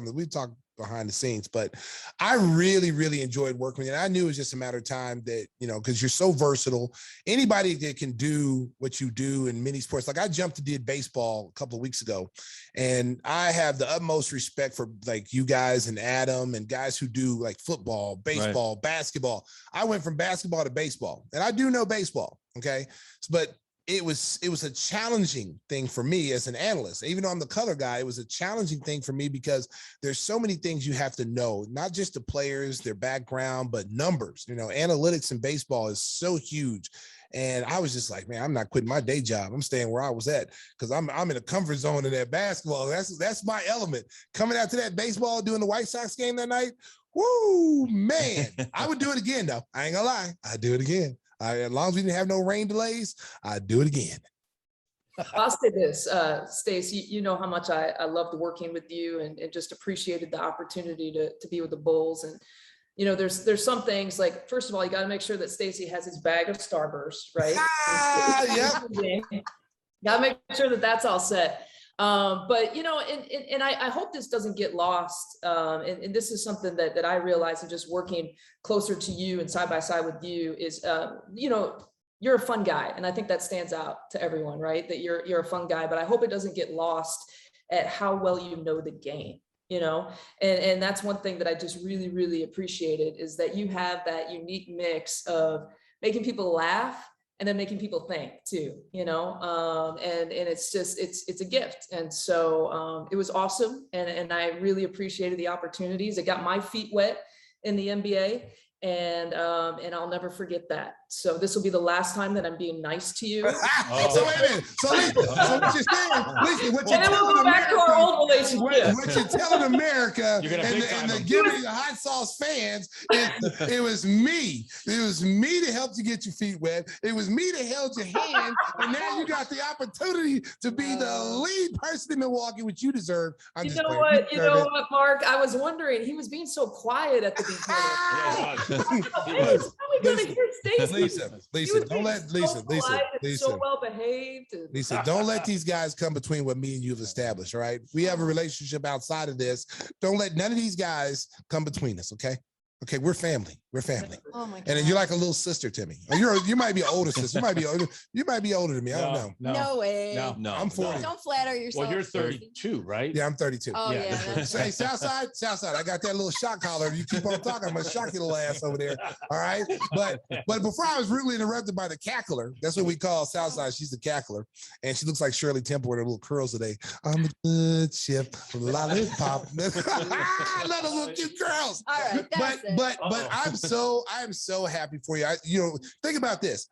S2: behind the scenes, but I really, really enjoyed working with you. And I knew it was just a matter of time that, because you're so versatile. Anybody that can do what you do in many sports, like I jumped and did baseball a couple of weeks ago, and I have the utmost respect for like you guys and Adam and guys who do like football, baseball, basketball. I went from basketball to baseball, and I do know baseball. Okay. But it was a challenging thing for me as an analyst. Even though I'm the color guy, it was a challenging thing for me because there's so many things you have to know, not just the players, their background, but numbers. Analytics in baseball is so huge. And I was just like, man, I'm not quitting my day job. I'm staying where I was at because I'm in a comfort zone in that basketball. That's my element. Coming out to that baseball, doing the White Sox game that night, woo, man. I would do it again, though. I ain't gonna lie. I'd do it again. As long as we didn't have no rain delays, I'd do it again.
S5: I'll say this, Stacey, you know how much I loved working with you and just appreciated the opportunity to be with the Bulls. And, there's some things like, first of all, you got to make sure that Stacey has his bag of Starburst, right?
S2: Yeah.
S5: Got to make sure that that's all set. But, and I hope this doesn't get lost. And this is something that I realized in just working closer to you and side by side with you is, you're a fun guy. And I think that stands out to everyone, right? That you're a fun guy, but I hope it doesn't get lost at how well you know the game, and that's one thing that I just really, really appreciated is that you have that unique mix of making people laugh and then making people think too, and it's just, it's a gift. And so it was awesome. And I really appreciated the opportunities. It got my feet wet in the NBA. And I'll never forget that. So this will be the last time that I'm being nice to you.
S2: So wait a minute. So what you're saying, Lisa, what you're
S5: And then we'll
S2: telling
S5: go back to our old relationship.
S2: what you're telling America
S3: You're gonna
S2: and the Give Me the Hot Sauce fans, it was me. It was me to help you get your feet wet. It was me that held your hand. And now you got the opportunity to be the lead person in Milwaukee, which you deserve.
S5: You know what, Mark? I was wondering, he was being so quiet at the beginning. How are we going to hear Stacey?
S2: Lisa, don't let Lisa,
S5: so well behaved.
S2: Lisa, don't let these guys come between what me and you've established, right? We have a relationship outside of this. Don't let none of these guys come between us, okay? Okay, we're family. We're family.
S4: Oh my God.
S2: And then you're like a little sister to me. You might be an older sister. You might be older than me. I don't know.
S4: No way.
S3: No.
S2: I'm 40.
S4: Don't flatter yourself.
S3: Well, you're 32, right?
S2: Yeah, I'm 32.
S4: Oh yeah.
S2: Say Southside. I got that little shock collar. You keep on talking, I'm gonna shock your little ass over there. All right. But before I was rudely interrupted by the cackler, that's what we call Southside. She's the cackler, and she looks like Shirley Temple with her little curls today. I'm a good chip, lollipop. I love those little cute girls.
S4: All right.
S2: But I'm so happy for you. Think about this.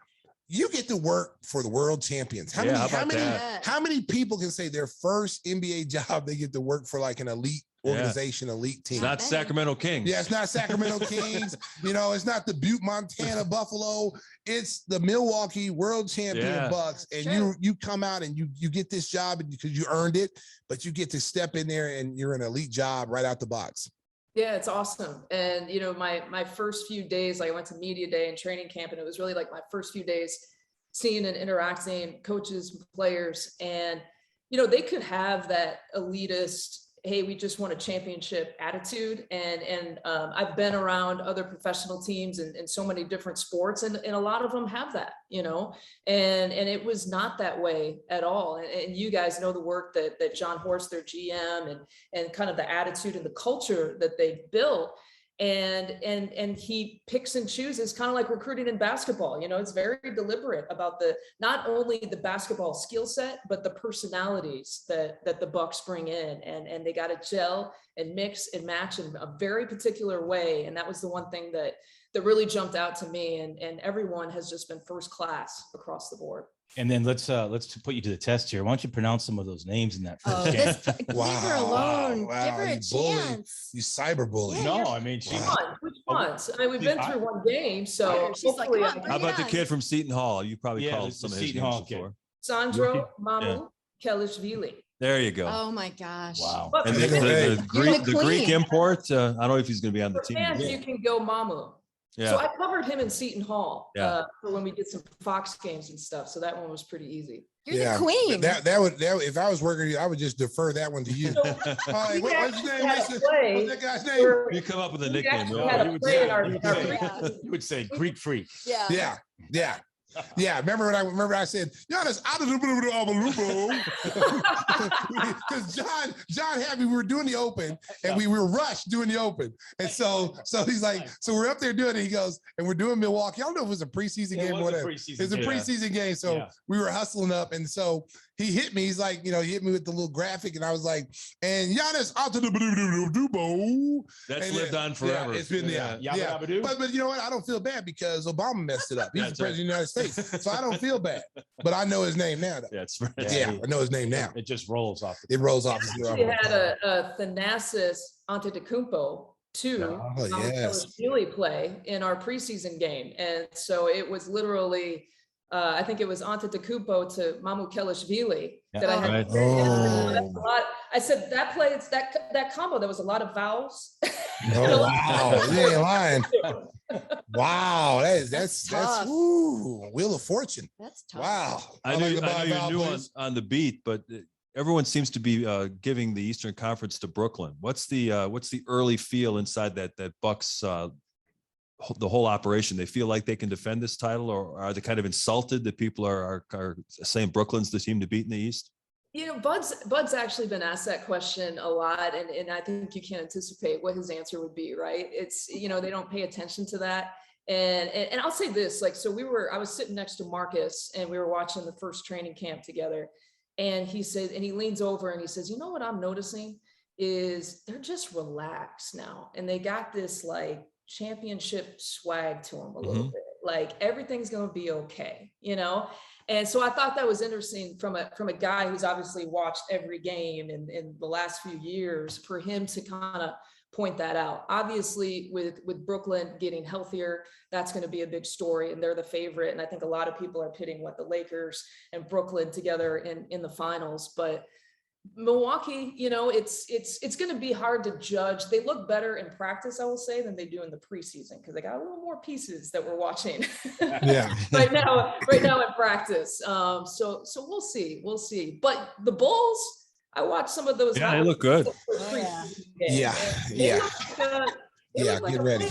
S2: You get to work for the world champions. How many people can say their first NBA job they get to work for like an elite organization, elite team?
S1: It's not Sacramento Kings.
S2: Yeah, it's not Sacramento Kings. It's not the Butte, Montana Buffalo. It's the Milwaukee world champion Bucks. And you come out and you get this job because you earned it, but you get to step in there and you're an elite job right out the box.
S5: Yeah, it's awesome. And, my first few days, like I went to media day and training camp, and it was really like my first few days seeing and interacting coaches, players, and, they could have that elitist, hey, we just won a championship attitude. And I've been around other professional teams in so many different sports, and a lot of them have that, and it was not that way at all. And you guys know the work that John Horst, their GM, and kind of the attitude and the culture that they built. And he picks and chooses, kind of like recruiting in basketball. It's very deliberate about not only the basketball skill set, but the personalities that the Bucks bring in, and they got to gel and mix and match in a very particular way. And that was the one thing that really jumped out to me, and everyone has just been first class across the board.
S3: And then let's put you to the test here. Why don't you pronounce some of those names in that first game?
S4: Leave her alone.
S2: Wow,
S4: Give her a chance.
S2: You cyberbully.
S3: No, I mean,
S5: Which ones? I mean, we've been through one game, so
S4: she's like,
S5: hopefully
S4: come on,
S1: How about the kid from Seton Hall? You probably
S3: Yeah,
S1: called
S3: the
S1: some of his
S3: Seton
S1: names
S3: Hall kid.
S1: before.
S5: Sandro Mamu Kelishvili.
S1: There you go.
S4: Oh my gosh.
S3: Wow.
S5: But
S1: And
S5: for
S1: the Greek
S4: queen.
S1: import, I don't know if he's going to be on the team.
S5: fans, you can go Mamu.
S1: Yeah.
S5: So I covered him in Seton Hall
S1: Yeah.
S5: for when we did some Fox games and stuff. So that one was pretty easy.
S4: You're the queen.
S2: That would if I was working here, I would just defer that one to you.
S5: So
S2: What's his name?
S5: had a
S2: Lisa?
S5: play
S2: What's that guy's name?
S5: where
S1: You come up with a
S5: we
S1: nickname.
S5: actually
S1: Will.
S5: had a
S3: You would
S5: play
S3: say-
S5: in our
S3: you
S4: Yeah.
S3: would say Greek freak.
S4: Yeah.
S2: Yeah. Remember I said, Giannis out of the because John had me. We were doing the open and we were rushed doing the open. And so he's like, so we're up there doing it. He goes, and we're doing Milwaukee. I don't know if it was a preseason game or whatever. It's a preseason game. So we were hustling up. And so he hit me. He's like, he hit me with the little graphic. And I was like, and Giannis out to the
S1: That's
S2: and
S1: lived on forever.
S2: Yeah, it's been there. Yeah. But you know what? I don't feel bad because Obama messed it up. He's the president of the United States. So I don't feel bad. But I know his name now, though.
S1: That's right.
S2: Yeah, I know his name now.
S3: It just rolls off.
S2: It rolls off.
S5: we had a Thanasis Antetokounmpo too.
S2: Oh, yes.
S5: Really play in our preseason game. And so it was literally, I think it was Antetokounmpo to Mamu Kelishvili that I had.
S1: Right.
S5: To say. That's a lot. I said that play, it's that combo, there was a lot of vowels.
S2: Oh, wow. You ain't lying. Wow. That's
S4: tough.
S2: Wheel of Fortune.
S4: That's tough.
S2: Wow.
S1: I
S2: like
S1: knew
S2: the Bob
S1: you
S2: Val
S1: knew
S2: plays.
S1: on the beat, but everyone seems to be giving the Eastern Conference to Brooklyn. What's the early feel inside that Bucks the whole operation? They feel like they can defend this title, or are they kind of insulted that people are saying Brooklyn's the team to beat in the East?
S5: Bud's actually been asked that question a lot, and I think you can anticipate what his answer would be, right? It's, they don't pay attention to that. And I'll say this, I was sitting next to Marcus and we were watching the first training camp together, and he said, and he leans over and he says, you know what I'm noticing is they're just relaxed now. And they got this like championship swag to them a little bit, like everything's going to be okay, And so I thought that was interesting from a guy who's obviously watched every game in the last few years, for him to kind of point that out. Obviously, with Brooklyn getting healthier, that's going to be a big story, and they're the favorite. And I think a lot of people are pitting the Lakers and Brooklyn together in the finals. But Milwaukee, it's going to be hard to judge. They look better in practice, I will say, than they do in the preseason, because they got a little more pieces that we're watching.
S2: Yeah.
S5: right now in practice. So we'll see. But the Bulls, I watched some of those.
S1: Yeah, they look good.
S2: Yeah. Get ready.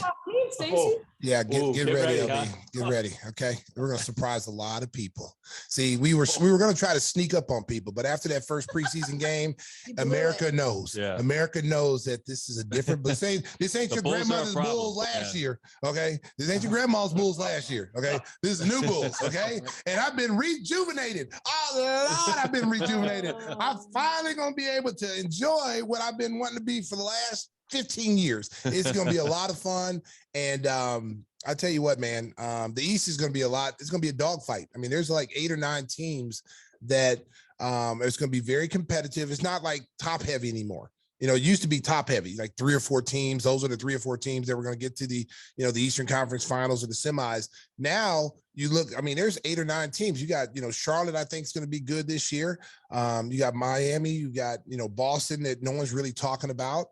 S5: Stacey.
S2: Yeah, get ready, LB.
S3: huh?
S2: Get ready. Okay. We're gonna surprise a lot of people. See, we were gonna try to sneak up on people, but after that first preseason game, America knows.
S1: Yeah.
S2: America knows that this is a different, but this ain't
S1: The
S2: your
S1: Bulls are a
S2: grandmother's
S1: problem.
S2: Bulls last year. Okay. This ain't your grandma's Bulls last year. Okay. This is new Bulls. Okay. And I've been rejuvenated. Oh Lord, I've been rejuvenated. I'm finally gonna be able to enjoy what I've been wanting to be for the last 15 years. It's going to be a lot of fun. And I tell you what, man, the East is going to be it's going to be a dogfight. I mean, there's like 8 or 9 teams that it's going to be very competitive. It's not like top heavy anymore. It used to be top heavy, like 3 or 4 teams. Those are the 3 or 4 teams that were going to get to the Eastern Conference Finals or the semis. Now you look, I mean, there's 8 or 9 teams. You got, Charlotte, I think is going to be good this year. You got Miami, you got, Boston that no one's really talking about.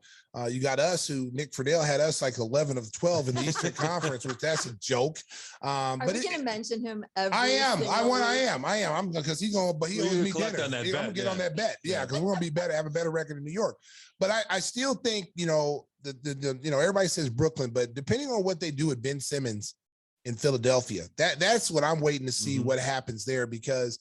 S2: You got us, who Nick Friedel had us like 11 of 12 in the Eastern Conference, which that's a joke.
S4: Are we going to mention him?
S2: I am. I'm because he owes me
S1: collect
S2: dinner.
S1: on that
S2: I'm gonna
S1: bet,
S2: get
S1: yeah.
S2: on that bet. Yeah, because we're gonna be better, have a better record in New York. But I still think, everybody says Brooklyn, but depending on what they do with Ben Simmons in Philadelphia, that's what I'm waiting to see what happens there, because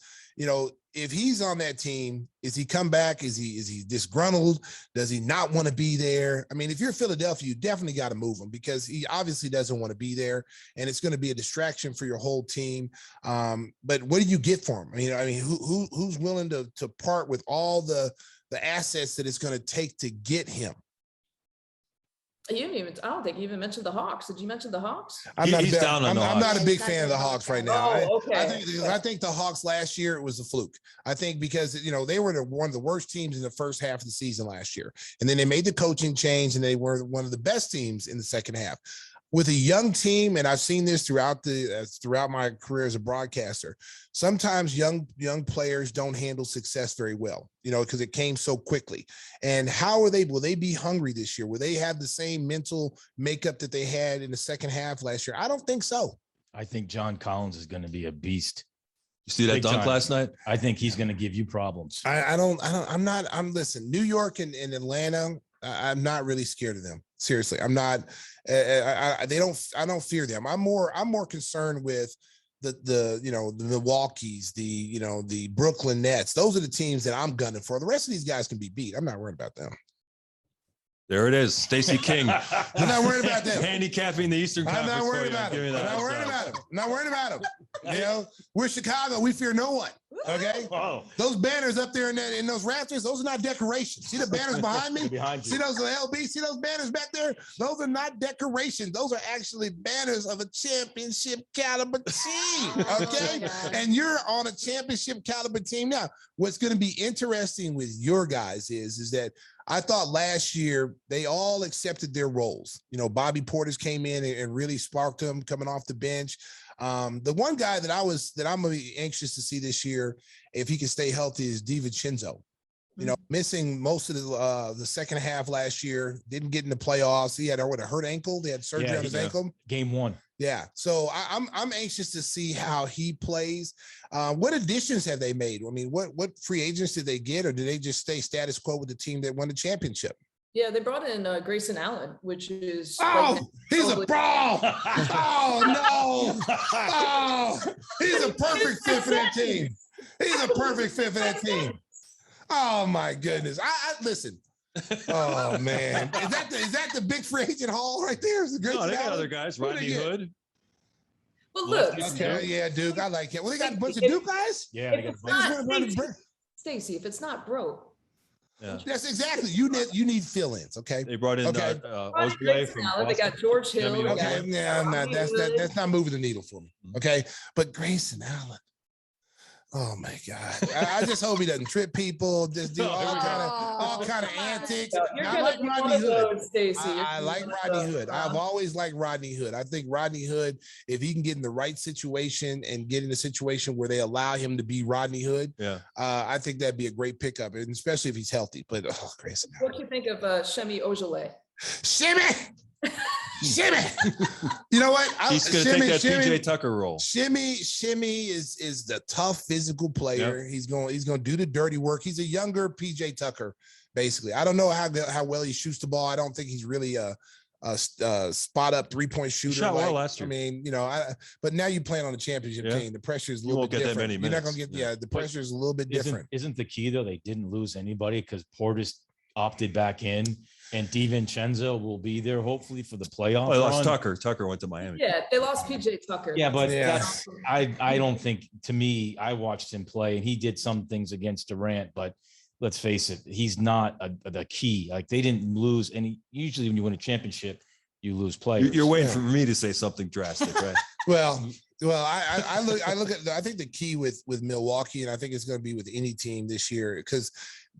S2: if he's on that team, is he come back? Is he disgruntled? Does he not want to be there? I mean, if you're Philadelphia, you definitely got to move him, because he obviously doesn't want to be there, and it's going to be a distraction for your whole team. But what do you get for him? I mean, who's willing to part with all the assets that it's going to take to get him?
S5: I don't think you even mentioned the Hawks. Did you mention the Hawks?
S2: I'm not a big
S4: He's
S2: fan of the
S4: not
S2: Hawks right now.
S5: Oh, okay.
S2: I think the Hawks last year, it was a fluke. I think because, they were one of the worst teams in the first half of the season last year. And then they made the coaching change and they were one of the best teams in the second half. with a young team, and I've seen this throughout my career as a broadcaster, sometimes young players don't handle success very well, because it came so quickly. And how will they be hungry this year? Will they have the same mental makeup that they had in the second half last year? I don't think so.
S3: I think John Collins is going to be a beast.
S1: You see that
S3: Big
S1: dunk
S3: time.
S1: last night?
S3: I think he's going to give you problems.
S2: Listen, New York and Atlanta, I'm not really scared of them. Seriously, I'm not. I don't fear them. I'm more concerned with the Milwaukees, the Brooklyn Nets. Those are the teams that I'm gunning for. The rest of these guys can be beat. I'm not worried about them.
S1: There it is. Stacey King.
S2: I'm not worried about them.
S1: Handicapping the Eastern Conference.
S2: I'm not worried about them. I'm not worried about them. We're Chicago. We fear no one. Okay.
S3: Oh.
S2: Those banners up there in those rafters, those are not decorations. See the banners behind me?
S3: Behind you.
S2: See those LB? See those banners back there? Those are not decorations. Those are actually banners of a championship caliber team. Okay. And you're on a championship caliber team now. What's going to be interesting with your guys is that I thought last year they all accepted their roles. Bobby Portis came in and really sparked them coming off the bench. The one guy that I'm going to be anxious to see this year, if he can stay healthy, is DiVincenzo. Missing most of the second half last year, didn't get in the playoffs. He had a hurt ankle. They had surgery on his ankle.
S3: Game 1.
S2: Yeah. So I'm anxious to see how he plays. What additions have they made? I mean, what free agents did they get, or did they just stay status quo with the team that won the championship?
S5: Yeah, they brought in Grayson Allen, which is
S2: he's a brawl. Oh no! Oh, he's a perfect fit for that team. He's a perfect fit for that team. Oh my goodness! I listen. Oh man, is that the big free agent haul right there? Is
S1: No, they got other guys. Rodney Hood.
S5: Well, look.
S2: Okay, yeah, Duke. I like it. Well, they got a bunch of Duke guys.
S3: Yeah, they got a bunch.
S5: Stacey, if it's not broke.
S2: Yeah. That's exactly. You need fill-ins, okay?
S1: They brought in Osway from Boston.
S5: They got George Hill.
S2: Okay, yeah, that's not moving the needle for me, okay? But Grayson Allen, oh my God! I just hope he doesn't trip people. Just do all kind of antics. I like Rodney Hood. I like Rodney Hood. I've always liked Rodney Hood. I think Rodney Hood, if he can get in the right situation and get in a situation where they allow him to be Rodney Hood, I think that'd be a great pickup, and especially if he's healthy. But Grayson,
S5: what do you think of Shemi Ojale?
S2: Shimmy. You know what?
S1: He's going to take that PJ Tucker role.
S2: Shimmy is the tough physical player. Yep. He's going to do the dirty work. He's a younger PJ Tucker, basically. I don't know how well he shoots the ball. I don't think he's really a spot up 3-point shooter.
S1: Shot well last year.
S2: I mean, but now you playing on a championship team. The pressure is a little bit different. That many minutes. You're not going to get the pressure is a little bit different.
S3: Isn't the key though? They didn't lose anybody because Portis opted back in, and DiVincenzo will be there hopefully for the playoff.
S1: Well, they lost Tucker. Tucker went to Miami.
S5: Yeah, they lost PJ Tucker.
S3: Yeah, but I don't think, to me, I watched him play and he did some things against Durant, but let's face it, he's not the key. Like, they didn't lose any. Usually when you win a championship, you lose players.
S1: You're waiting for me to say something drastic, right?
S2: Well, I look at, I think the key with Milwaukee, and I think it's going to be with any team this year, because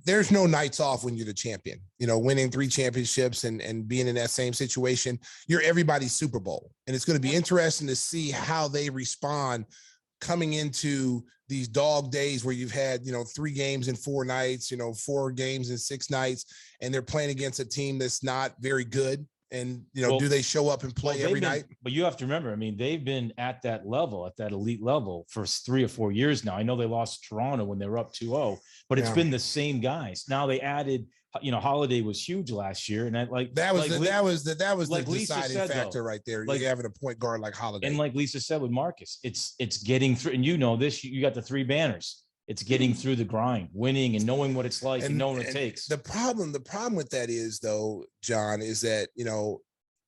S2: there's no nights off when you're the champion. Winning 3 championships and being in that same situation, you're everybody's Super Bowl. And it's going to be interesting to see how they respond coming into these dog days where you've had, 3 games in 4 nights, 4 games in 6 nights, and they're playing against a team that's not very good. And, do they show up and play every night?
S3: But you have to remember, I mean, they've been at that level, at that elite level for 3 or 4 years now. I know they lost Toronto when they were up 2-0, but it's been the same guys. Now they added, Holiday was huge last year. And that was
S2: the deciding factor right there. Like having a point guard like Holiday.
S3: And like Lisa said with Marcus, it's getting through, and you got the 3 banners. It's getting through the grind, winning and knowing what it's like and knowing what it takes.
S2: The problem with that is, though, John, is that,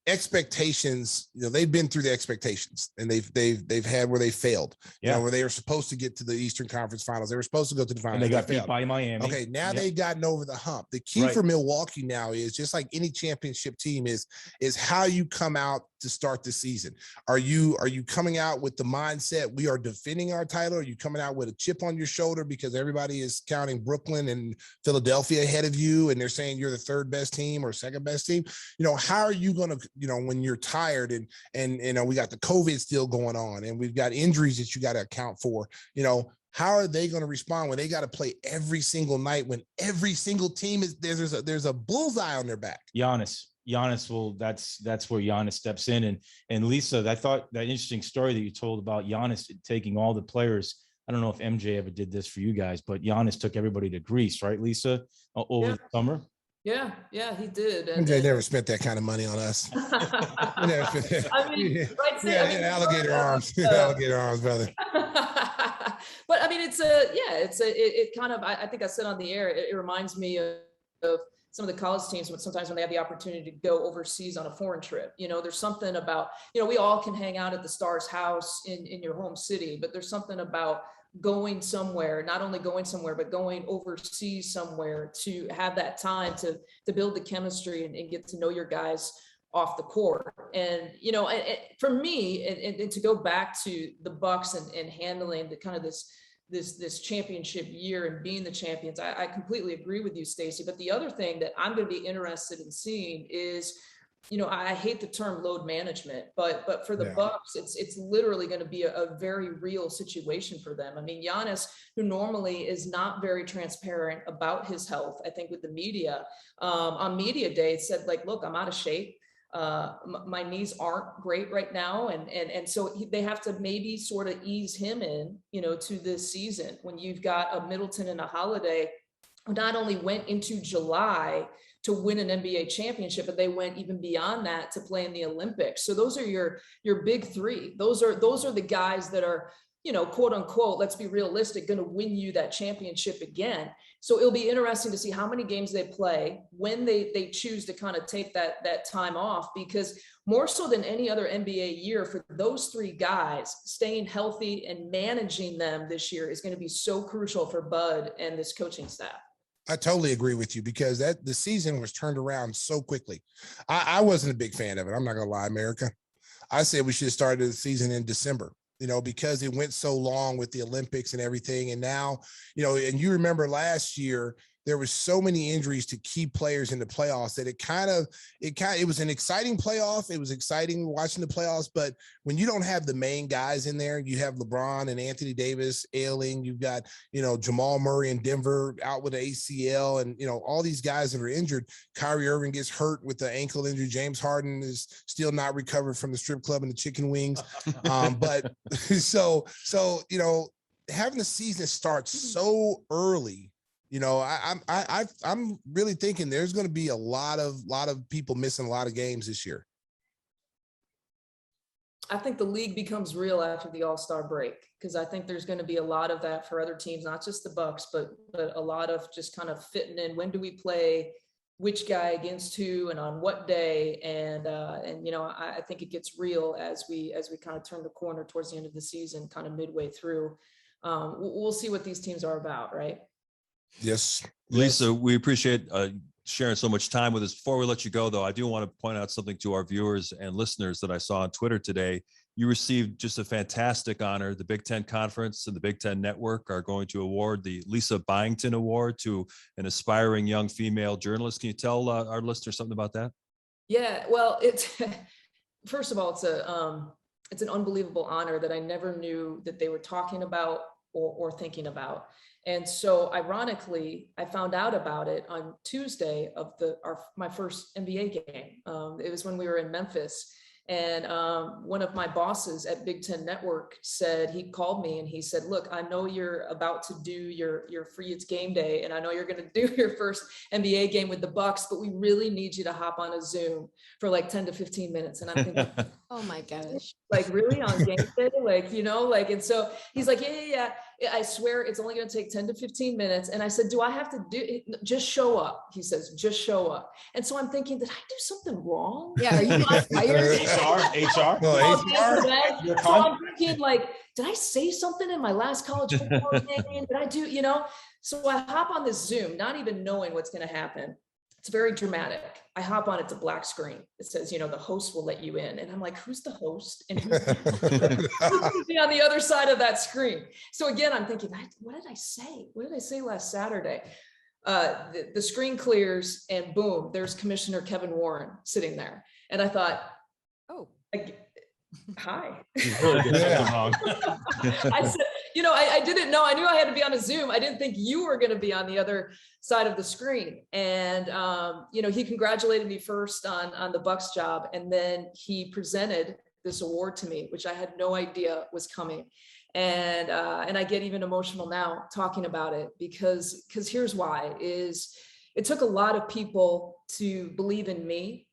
S2: expectations, they've been through the expectations, and they've had where they failed, where they were supposed to get to the Eastern Conference Finals. They were supposed to go to the finals.
S3: And they got beat by Miami.
S2: Okay. Now they've gotten over the hump. The key for Milwaukee now is, just like any championship team, is how you come out to start the season? Are you coming out with the mindset we are defending our title? Are you coming out with a chip on your shoulder because everybody is counting Brooklyn and Philadelphia ahead of you, and they're saying you're the third best team or second best team? How are you going to, when you're tired and we got the COVID still going on and we've got injuries that you got to account for, how are they going to respond when they got to play every single night, when every single team is there's a bullseye on their back?
S3: Giannis will, that's where Giannis steps in. And Lisa, I thought that interesting story that you told about Giannis taking all the players. I don't know if MJ ever did this for you guys, but Giannis took everybody to Greece, right, Lisa, over the summer?
S5: Yeah, he did.
S2: MJ never spent that kind of money on us. Alligator arms, alligator arms, brother.
S5: But I mean, it kind of, I think I said on the air, it reminds me of some of the college teams sometimes when they have the opportunity to go overseas on a foreign trip. There's something about, we all can hang out at the Stars house in your home city, but there's something about going somewhere, not only going somewhere, but going overseas somewhere to have that time to build the chemistry and get to know your guys off the court. And, for me, and to go back to the Bucks and handling the kind of this championship year and being the champions, I completely agree with you, Stacey. But the other thing that I'm going to be interested in seeing is, I hate the term load management, but for the Bucks, it's literally going to be a very real situation for them. I mean, Giannis, who normally is not very transparent about his health, I think with the media, on media day, said like, look, I'm out of shape. My knees aren't great right now. And so they have to maybe sort of ease him in, to this season when you've got a Middleton and a Holiday who not only went into July to win an NBA championship, but they went even beyond that to play in the Olympics. So those are your big three. Those are the guys that are, quote unquote, let's be realistic, going to win you that championship again. So it'll be interesting to see how many games they play, when they choose to kind of take that time off, because more so than any other NBA year, for those three guys, staying healthy and managing them this year is going to be so crucial for Bud and this coaching staff.
S2: I totally agree with you, because the season was turned around so quickly. I wasn't a big fan of it. I'm not going to lie, America. I said we should have started the season in December, because it went so long with the Olympics and everything. And now, and you remember last year, there was so many injuries to key players in the playoffs that it was an exciting playoff. It was exciting watching the playoffs, but when you don't have the main guys in there, you have LeBron and Anthony Davis ailing, you've got, Jamal Murray in Denver out with the ACL, and, all these guys that are injured. Kyrie Irving gets hurt with the ankle injury. James Harden is still not recovered from the strip club and the chicken wings. But so, having the season start so early, I'm really thinking there's going to be a lot of people missing a lot of games this year.
S5: I think the league becomes real after the All-Star break, because I think there's going to be a lot of that for other teams, not just the Bucks, but a lot of just kind of fitting in. When do we play which guy against who and on what day? And I think it gets real as we kind of turn the corner towards the end of the season, kind of midway through. We'll see what these teams are about, right?
S2: Yes.
S1: Lisa, we appreciate sharing so much time with us. Before we let you go, though, I do want to point out something to our viewers and listeners that I saw on Twitter today. You received just a fantastic honor. The Big Ten Conference and the Big Ten Network are going to award the Lisa Byington Award to an aspiring young female journalist. Can you tell our listeners something about that?
S5: Yeah, well, first of all, it's an unbelievable honor that I never knew that they were talking about or thinking about. And so ironically, I found out about it on Tuesday of my first NBA game. It was when we were in Memphis. And one of my bosses at Big Ten Network he called me and he said, look, I know you're about to do your free it's game day, and I know you're going to do your first NBA game with the Bucks, but we really need you to hop on a Zoom for like 10 to 15 minutes. And I'm thinking,
S4: Oh my gosh.
S5: like really on game day? And so he's like, yeah. I swear it's only going to take 10 to 15 minutes. And I said, do I have to do it? Just show up. He says, just show up. And so I'm thinking, did I do something wrong?
S4: Yeah. Are you not fired?
S3: HR?
S5: So I'm thinking like, did I say something in my last college football game? Did I do, So I hop on this Zoom, not even knowing what's going to happen. It's very dramatic. I hop on, it's a black screen. It says, the host will let you in. And I'm like, who's the host? And who's going to be on the other side of that screen? So again, I'm thinking, what did I say? What did I say last Saturday? The screen clears and boom, there's Commissioner Kevin Warren sitting there. And I thought, oh, hi. I said, I didn't know. I knew I had to be on a Zoom. I didn't think you were going to be on the other side of the screen. And, he congratulated me first on the Bucs job. And then he presented this award to me, which I had no idea was coming. And I get even emotional now talking about it because here's why is it took a lot of people to believe in me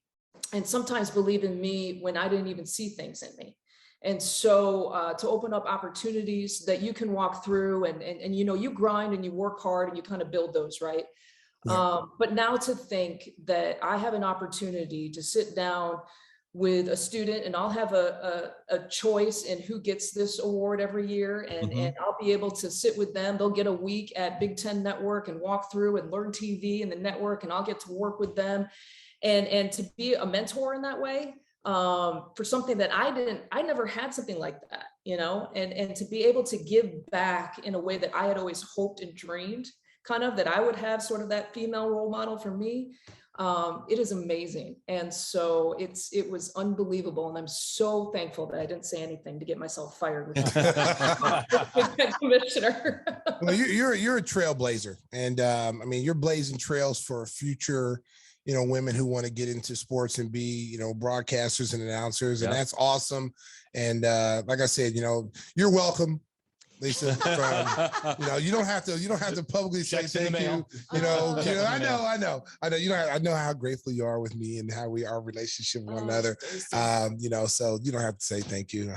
S5: and sometimes believe in me when I didn't even see things in me. And so to open up opportunities that you can walk through and you grind and you work hard and you kind of build those, right? Yeah. But now to think that I have an opportunity to sit down with a student and I'll have a choice in who gets this award every year and I'll be able to sit with them. They'll get a week at Big Ten Network and walk through and learn TV and the network and I'll get to work with them and to be a mentor in that way. For something that I never had something like that, and to be able to give back in a way that I had always hoped and dreamed kind of that I would have sort of that female role model for me. It is amazing. And so it was unbelievable. And I'm so thankful that I didn't say anything to get myself fired with the commissioner.
S2: Well, you're a trailblazer and you're blazing trails for future women who want to get into sports and be, broadcasters and announcers. And that's awesome. And like I said, you're welcome, Lisa. You don't have to publicly say thank you. I know. I know how grateful you are with me and how our relationship with one another. So you don't have to say thank you.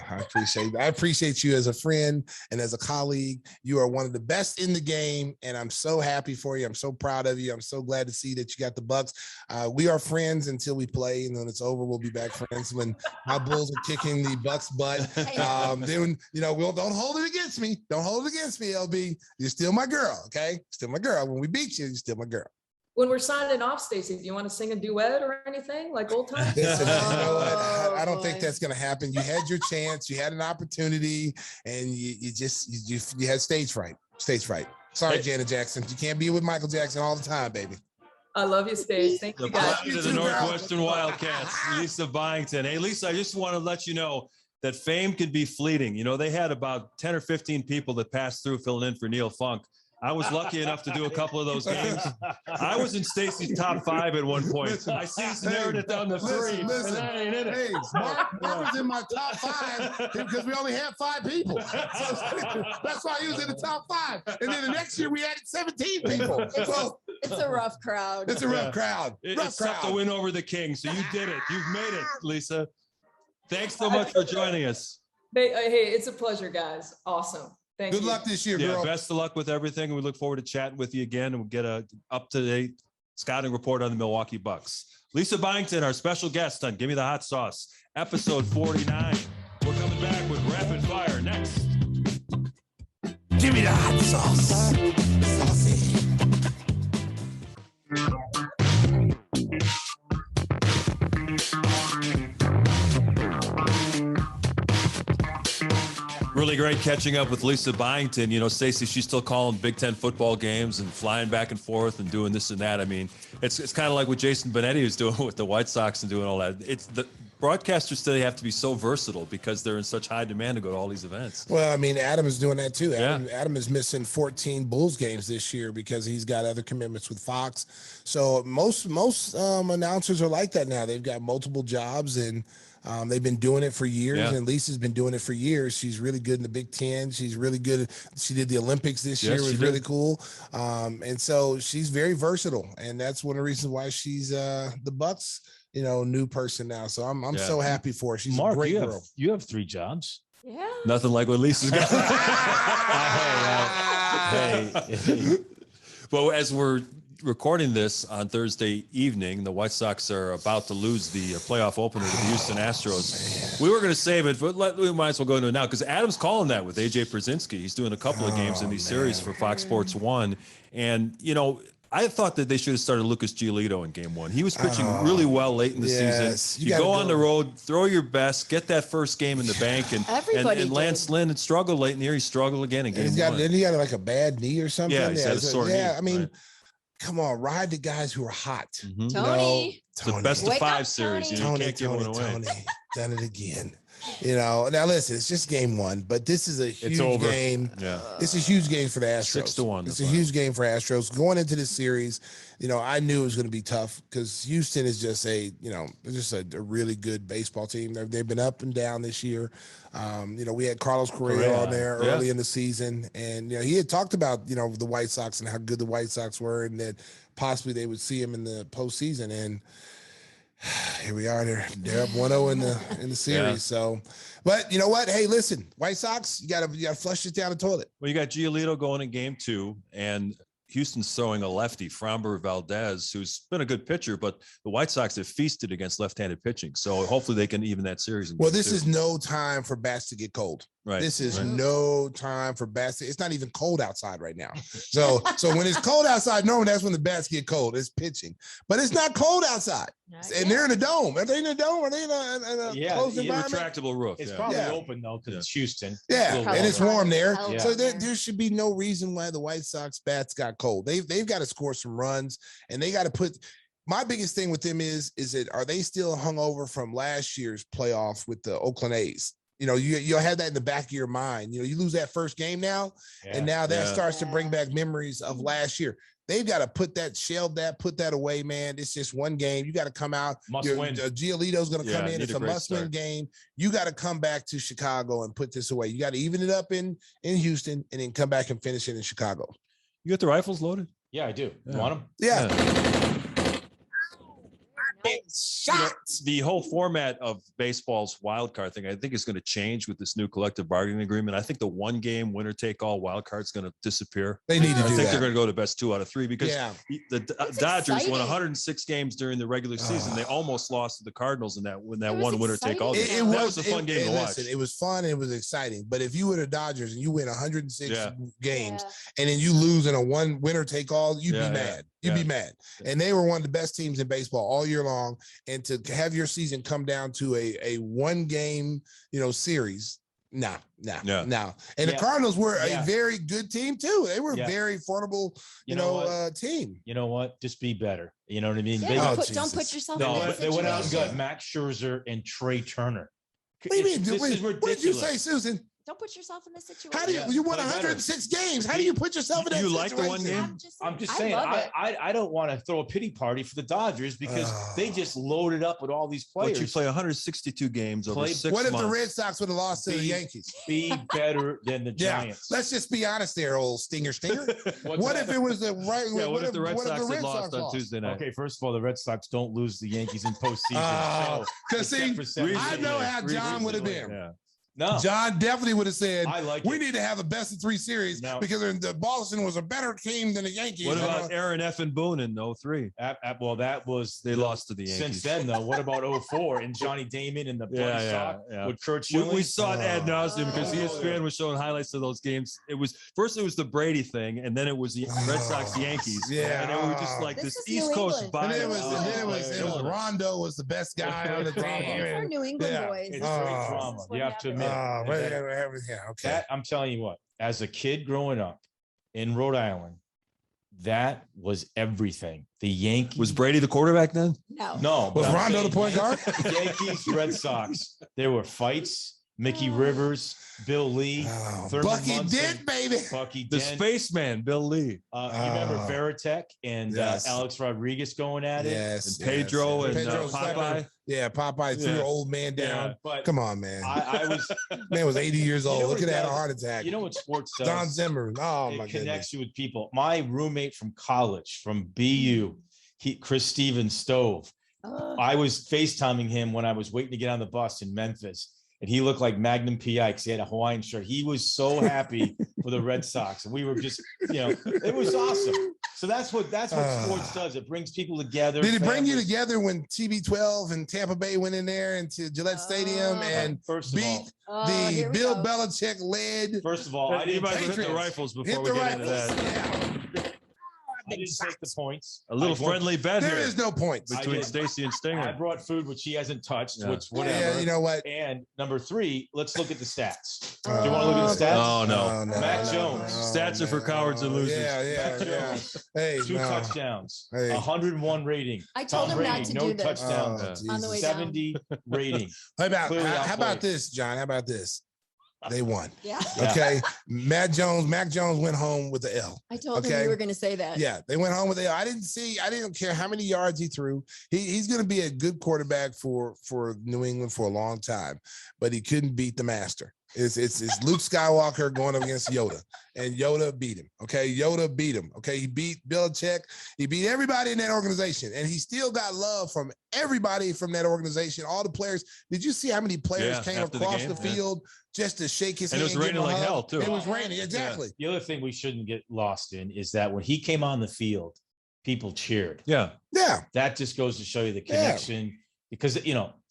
S2: I appreciate you as a friend and as a colleague. You are one of the best in the game, and I'm so happy for you. I'm so proud of you. I'm so glad to see that you got the Bucs. We are friends until we play, and when it's over, we'll be back friends. When my Bulls are kicking the Bucs' butt, then don't hold it against me. Don't hold it against me, LB. You're still my girl, okay? Still my girl. When we beat you, you're still my girl.
S5: When we're signing off, Stacey, do you want to sing a duet or anything like old times?
S2: Listen, I don't think that's going to happen. You had your chance. You had an opportunity, and you had stage fright. Sorry, Janet Jackson. You can't be with Michael Jackson all the time, baby.
S5: I love you, Stacey. Thank you, guys.
S1: To the Northwestern Wildcats, Lisa Byington. Hey, Lisa, I just want to let you know that fame could be fleeting. They had about 10 or 15 people that passed through filling in for Neil Funk. I was lucky enough to do a couple of those games. I was in Stacey's top 5 at one point. I see he's narrowed it down to 3.
S2: Listen,
S1: and that ain't in it.
S2: Hey, Mark was in my top 5 because we only had 5 people. So that's why he was in the top 5. And then the next year we added 17 people. So
S4: it's a rough crowd.
S2: It's a rough crowd.
S1: It's tough to win over the King. So you did it. You've made it, Lisa. Thanks so much for joining us.
S5: Hey, it's a pleasure, guys. Awesome. Thank you.
S2: Good luck this year, girl.
S1: Best of luck with everything. And we look forward to chatting with you again and we'll get a up-to-date scouting report on the Milwaukee Bucs. Lisa Byington, our special guest on Gimme the Hot Sauce, episode 49. We're coming back with Rapid Fire next.
S2: Gimme the hot sauce. Saucy.
S1: Really great catching up with Lisa Byington. Stacey, she's still calling Big Ten football games and flying back and forth and doing this and that. I mean, it's kind of like what Jason Benetti was doing with the White Sox and doing all that. It's the broadcasters today have to be so versatile because they're in such high demand to go to all these events.
S2: Well, Adam is doing that too. Adam is missing 14 Bulls games this year because he's got other commitments with Fox. So most announcers are like that now. They've got multiple jobs and they've been doing it for years, and Lisa's been doing it for years. She's really good in the Big Ten. She's really good. She did the Olympics this year. It was really cool. And so she's very versatile, and that's one of the reasons why she's the Bucs, new person now. So I'm so happy for her. She's
S3: Mark,
S2: a great girl.
S3: You have 3 jobs.
S4: Yeah.
S1: Nothing like what Lisa's got.
S3: Hey.
S1: Well, as we're recording this on Thursday evening, the White Sox are about to lose the playoff opener to the Houston Astros. We were going to save it, but we might as well go into it now because Adam's calling that with AJ Przinsky. He's doing a couple of games in these series for Fox Sports 1. And, I thought that they should have started Lucas Giolito in game one. He was pitching really well late in the season. You go on the road, throw your best, get that first game in the bank. And Lance Lynn struggled late in the year. He struggled again in game one.
S2: Then he got like a bad knee or something.
S1: Yeah, he's had a sore knee.
S2: I mean, come on, ride the guys who are hot.
S4: Tony.
S2: You know,
S1: it's the best of 5 series. You can't give one away.
S2: Tony, done it again. You know, now listen, it's just game one, but this is a huge game.
S1: Yeah.
S2: It's a huge game for the Astros.
S1: 6-1.
S2: It's a huge game for Astros. Going into this series, you know, I knew it was going to be tough because Houston is just a really good baseball team. They've been up and down this year. You know, we had Carlos Correa on there early in the season, and you know, he had talked about, you know, the White Sox and how good the White Sox were, and that possibly they would see him in the postseason. And here we are. They're up 1-0 in the series. Yeah. So, but you know what? Hey, listen, White Sox, you gotta flush this down the toilet.
S1: Well, you got Giolito going in game 2, and Houston's throwing a lefty, Framber Valdez, who's been a good pitcher, but the White Sox have feasted against left-handed pitching. So hopefully they can even that series.
S2: Well, this is no time for bats to get cold.
S1: Right.
S2: This is no time for bats. It's not even cold outside right now. So when it's cold outside, normally that's when the bats get cold. It's pitching, but it's not cold outside. And they're in a dome. Are they in a dome? Are they in a closed environment?
S1: Retractable roof.
S3: It's probably open though because it's Houston.
S2: Yeah, and it's warm there.
S4: Yeah.
S2: So there should be no reason why the White Sox bats got cold. They've got to score some runs, and they got to put. My biggest thing with them is that are they still hung over from last year's playoff with the Oakland A's? You know, you'll have that in the back of your mind. You know, you lose that first game now, and now that starts to bring back memories of last year. They've got to put that away, man. It's just one game. You got to come out.
S3: Must win.
S2: Giolito's going to come in. It's a must-win game. You got to come back to Chicago and put this away. You got to even it up in Houston and then come back and finish it in Chicago.
S1: You got the rifles loaded?
S3: Yeah, I do. You want them?
S2: Yeah.
S1: Shots. The whole format of baseball's wild card thing, I think, is going to change with this new collective bargaining agreement. I think the one game winner take all wild card is going to disappear.
S2: They need to do that.
S1: I think they're going to go to best 2 out of 3 because the Dodgers
S4: exciting.
S1: won 106 games during the regular season. They almost lost to the Cardinals in that one winner take all.
S2: It
S1: was a fun game to watch.
S2: It was fun. It was exciting. But if you were the Dodgers and you win 106 games and then you lose in a one winner take all, you'd be mad. You'd be mad. And they were one of the best teams in baseball all year long. And to have your season come down to a one game, series. No. And the Cardinals were a very good team too. They were a very formidable, team.
S3: You know what? Just be better. You know what I mean?
S4: Yeah, don't put yourself in that
S3: they went out and got
S4: situation.
S3: Max Scherzer and Trey Turner.
S2: What do you mean?
S3: This is ridiculous.
S2: What did you say, Susan?
S4: Don't put yourself in this situation.
S2: How do you won 106 games? How do you put yourself in that situation?
S1: You like the one game?
S3: I'm just saying, I don't want to throw a pity party for the Dodgers because they just loaded up with all these players.
S1: But you play 162 games over 6 months.
S2: What if the Red Sox would have lost to the Yankees?
S3: Be better than the Giants.
S2: Let's just be honest there, old stinger. What if it was the right?
S1: What if the Red Sox had lost on Tuesday night?
S3: Okay, first of all, the Red Sox don't lose the Yankees in postseason.
S2: Because see, I know how John would have been.
S1: Yeah.
S3: No,
S2: John definitely would have said, we need to have a best of 3 series because the Boston was a better team than the Yankees.
S1: What about Aaron F. and Boone in 03?
S3: Well, that was
S1: they lost to the Yankees.
S3: Since then, though, what about 04 and Johnny Damon and the bloody sock with Kurt Schilling?
S1: We saw it ad nauseum because ESPN was showing highlights of those games. It was the Brady thing, and then it was the Red Sox Yankees.
S2: Yeah,
S1: and it was just like this East Coast bias.
S2: And it was Rondo was the best guy on the team.
S4: For New England boys.
S3: It's great drama. You have to admit.
S2: Okay.
S3: I'm telling you what, as a kid growing up in Rhode Island, that was everything. The Yankees.
S1: Was Brady the quarterback then?
S3: No.
S2: Was Rondo the point guard?
S3: The Yankees, Red Sox. There were fights. Mickey Rivers, Bill Lee,
S2: Bucky Dent, baby.
S3: Bucky Dent.
S1: The spaceman, Bill Lee.
S3: You remember Veritek and Alex Rodriguez going at it?
S2: Yes.
S1: And Pedro and Popeye.
S2: Yeah, Popeye threw the old man down.
S3: But
S2: come on, man.
S3: Man
S2: was 80 years old. Look at that heart attack.
S3: You know what sports does?
S2: Don Zimmer. Oh, my goodness.
S3: It connects you with people. My roommate from college, from BU, Chris Stevens Stove. I was FaceTiming him when I was waiting to get on the bus in Memphis. And he looked like Magnum PI because he had a Hawaiian shirt. He was so happy for the Red Sox. And we were just, it was awesome. So that's what sports does. It brings people together.
S2: Did it bring you together when TB12 and Tampa Bay went in there into Gillette Stadium and beat the Bill Belichick led?
S3: First of all, I didn't
S1: hit the rifles before we get into that.
S3: didn't take the points.
S1: A little
S3: I brought-
S1: friendly bet
S2: There
S1: here
S2: is no points.
S3: I
S1: between
S3: did.
S1: Stacey and
S3: I
S1: Stinger.
S3: brought food which she hasn't touched,
S1: Yeah.
S3: which whatever.
S2: Yeah, you know what?
S3: And number 3, let's look at the stats.
S2: Oh,
S3: Do you want to look at the stats?
S1: Oh, no.
S3: Mac Jones.
S1: Stats are for cowards and losers.
S2: Yeah.
S3: Jones.
S2: Hey,
S3: 2
S2: no.
S3: touchdowns,
S2: Hey.
S3: 101 rating.
S4: I told
S3: Tom
S4: him not
S3: Brady,
S4: to
S3: no
S4: do this.
S3: touchdowns.
S2: Oh,
S4: On the way
S2: Jesus.
S4: down.
S3: 70 rating.
S2: How about
S3: Clearly
S2: how
S3: outplayed.
S2: about this, John? How about this? They won.
S4: Yeah,
S3: Yeah.
S2: Okay. Mac Jones went home with the L.
S4: I told him
S2: Okay.
S4: you were going to say that.
S2: Yeah, they went home with the L. I didn't care how many yards he threw. He's going to be a good quarterback for New England for a long time, but he couldn't beat the master. It's Luke Skywalker going up against Yoda, and Yoda beat him. Okay, Yoda beat him. Okay, he beat Belichick. He beat everybody in that organization, and he still got love from everybody from that organization. All the players. Did you see how many players came
S1: after the
S2: across
S1: game,
S2: the field just to shake his
S1: And
S2: hand?
S1: it was
S2: give him
S1: raining
S2: a
S1: like
S2: hug?
S1: hell, too.
S2: It was raining, exactly.
S3: The other thing we shouldn't get lost in is that when he came on the field, people cheered.
S1: Yeah.
S2: Yeah,
S3: That just goes to show you the
S2: Yeah.
S3: connection because,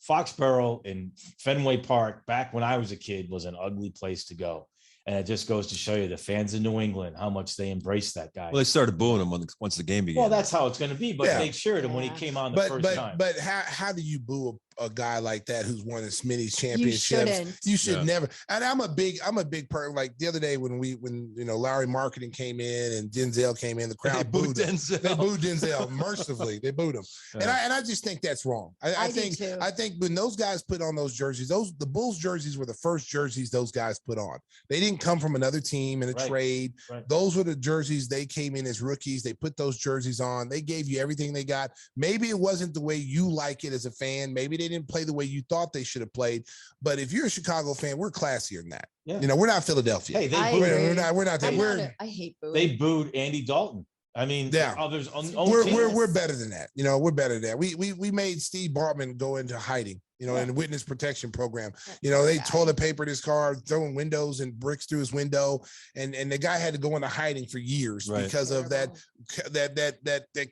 S3: Foxborough and Fenway Park back when I was a kid was an ugly place to go. And it just goes to show you the fans in New England, how much they embrace that guy.
S1: Well, they started booing him once the game began.
S3: Well, that's how it's going to be. But
S2: Yeah.
S3: they cheered him when he
S4: Yeah.
S3: came on the first time.
S2: but how do you boo a guy like that who's won as many
S4: You
S2: championships?
S4: shouldn't.
S2: You should
S1: Yeah.
S2: never. And I'm a big person. Like the other day when Larry Marketing came in and Denzel came in, the
S1: They
S2: crowd
S1: booed
S2: booed him.
S1: Denzel.
S2: They booed Denzel mercifully. They booed him,
S1: Yeah.
S2: and I just think that's wrong. I
S4: I do
S2: think
S4: too.
S2: I think when those guys put on those jerseys, the Bulls jerseys were the first jerseys those guys put on. They didn't come from another team in a
S3: Right.
S2: trade.
S3: Right.
S2: Those were the jerseys. They came in as rookies. They put those jerseys on. They gave you everything they got. Maybe it wasn't the way you like it as a fan. Maybe they didn't play the way you thought they should have played. But if you're a Chicago fan, we're classier than that.
S3: Yeah.
S2: We're not Philadelphia.
S3: Hey, they
S4: I
S3: booed,
S4: agree.
S2: We're not that.
S4: I hate booing.
S3: they booed Andy Dalton. I mean,
S2: Yeah.
S3: others on
S2: We're better than that. We're better than that. We made Steve Bartman go into hiding. In the witness protection program. They toilet papered his car, throwing windows and bricks through his window, and the guy had to go into hiding for years
S1: Right.
S2: because of that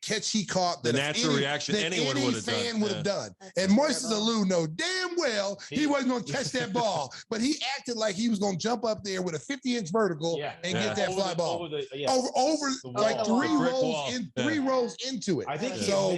S2: catch he caught.
S1: The
S2: That if
S1: natural reaction
S2: that
S1: anyone
S2: any
S1: would have
S2: fan
S1: done.
S2: would have done.
S4: That's
S2: And Moises
S4: terrible.
S2: Alou know damn well he
S3: He-
S2: wasn't going to catch that ball, but he acted like he was going to jump up there with a 50-inch vertical and get that fly ball
S3: over
S2: over
S3: The
S2: like
S3: wall.
S2: three
S1: The brick
S2: rows
S1: wall.
S2: three rows into it.
S3: I think
S2: So-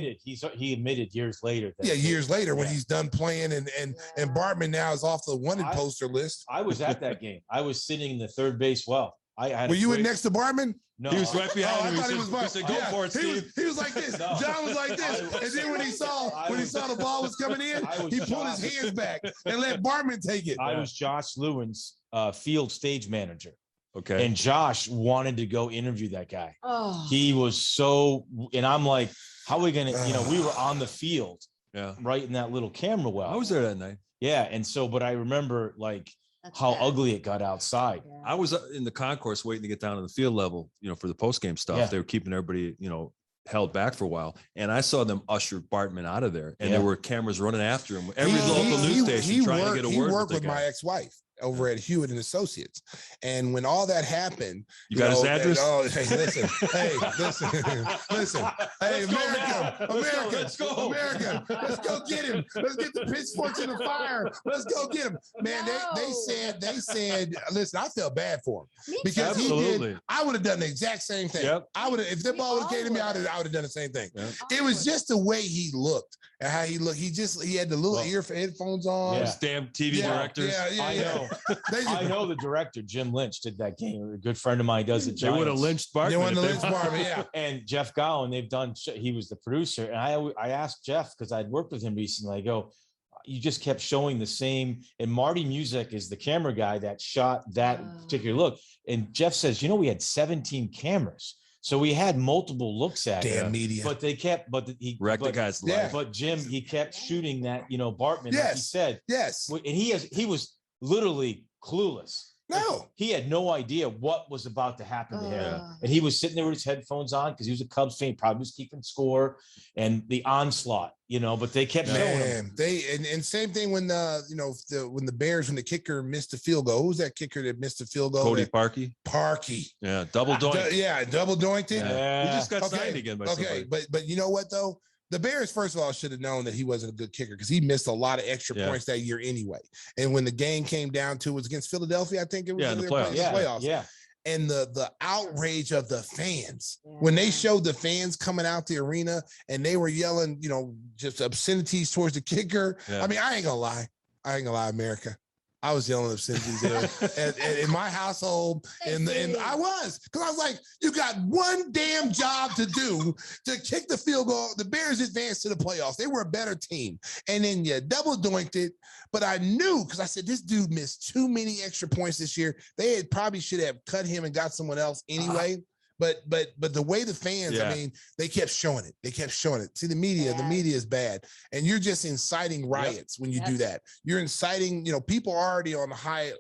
S3: he admitted years later. That
S2: years later when
S3: Yeah.
S2: he's done playing and Bartman now is off the wanted
S3: I-
S2: poster list.
S3: I was at that game. I was sitting in the third base well. I had
S2: Were
S3: a
S2: you in
S3: great-
S2: next to Bartman?
S3: No,
S1: He was right
S2: Oh,
S1: behind
S2: I
S1: him.
S2: thought he
S1: He
S2: was.
S1: said, he said, go for it, Steve.
S2: He was like this.
S3: No.
S2: John was like this. And then when he saw the ball was coming in,
S3: I was
S2: he pulled his
S3: shocked.
S2: hands back and let Bartman take it.
S3: I was Josh Lewin's field stage manager,
S1: Okay.
S3: and Josh wanted to go interview that guy.
S4: Oh,
S3: He was so, and I'm like, how are we gonna? We were on the field,
S1: Yeah.
S3: right in that little camera well.
S1: I was there that night.
S3: Yeah, and so, but I remember like
S4: that's
S3: how
S4: bad.
S3: ugly it got outside.
S4: Yeah.
S1: I was in the concourse waiting to get down to the field level, for the post game stuff.
S3: Yeah.
S1: They were keeping everybody, held back for a while. And I saw them usher Bartman out of there. And
S3: Yeah.
S1: there were cameras running after him. Every local news station trying to get a word
S2: He
S1: with
S2: worked
S1: the
S2: with my
S1: guy.
S2: ex-wife over at Hewitt and Associates. And when all that happened,
S1: You got his address?
S2: Hey, listen. Listen. Hey,
S3: Let's go now.
S2: America,
S3: Let's go.
S2: America, let's go get him. Let's get the pitchforks in the fire. Let's go get him. Man, they
S4: No.
S2: said, listen, I felt bad for him
S4: Me
S2: because
S4: too.
S2: he
S1: Absolutely.
S2: did. I would have done the exact same thing.
S1: Yep.
S2: I would have, if that
S4: We
S2: ball would have
S4: all
S2: came to me, I
S4: would.
S2: would have done the same thing.
S1: Yeah.
S2: It was just the way he looked and how he looked. He had the little headphones on.
S3: Yeah.
S1: Those damn TV directors.
S3: I know.
S2: They
S3: I know the director, Jim Lynch, did that game. A good friend of mine does it.
S1: They would have lynched Bartman.
S2: They wanted to
S1: if
S2: lynch Bartman, yeah.
S3: And Jeff Gowan, they've done. He was the producer, and I asked Jeff because I'd worked with him recently. I go, you just kept showing the same. And Marty Music is the camera guy that shot that particular look. And Jeff says, we had 17 cameras, so we had multiple looks at it.
S2: Damn media.
S3: But they kept, he
S1: Wrecked the guy's
S2: Yeah.
S1: life.
S3: But Jim, he kept shooting that, Bartman. Like he
S2: Yes.
S3: said,
S2: Yes.
S3: and he was literally clueless.
S2: No.
S3: He had no idea what was about to happen to him.
S4: Oh.
S3: And he was sitting there with his headphones on because he was a Cubs fan, probably was keeping score and the onslaught, but they kept showing him.
S2: Man, and same thing when when the kicker missed the field goal. Who was that kicker that missed the field goal?
S1: Cody Parkey.
S2: Parkey.
S1: Yeah. Double doink.
S2: Double doinked it.
S1: Yeah. He just got
S2: Okay,
S1: signed again by
S2: Okay,
S1: somebody.
S2: but you know what though? The Bears, first of all, should have known that he wasn't a good kicker because he missed a lot of extra
S1: Yeah.
S2: points that year anyway. And when the game came down to it was against Philadelphia, I think it was
S1: Yeah, in the
S2: they were playing
S1: playoffs.
S2: in the playoffs.
S3: Yeah.
S2: and the outrage of the fans when they showed the fans coming out the arena and they were yelling, just obscenities towards the kicker.
S1: Yeah.
S2: I mean, I ain't gonna lie, America. I was yelling obscenities in my household, and I was, because I was like, you got one damn job to do to kick the field goal. The Bears advanced to the playoffs. They were a better team, and then you double doinked it. But I knew, because I said, this dude missed too many extra points this year. They probably should have cut him and got someone else anyway. But the way the fans, I mean, they kept showing it. See, the media is bad. And you're just inciting riots when you do that. You're inciting, people are already on high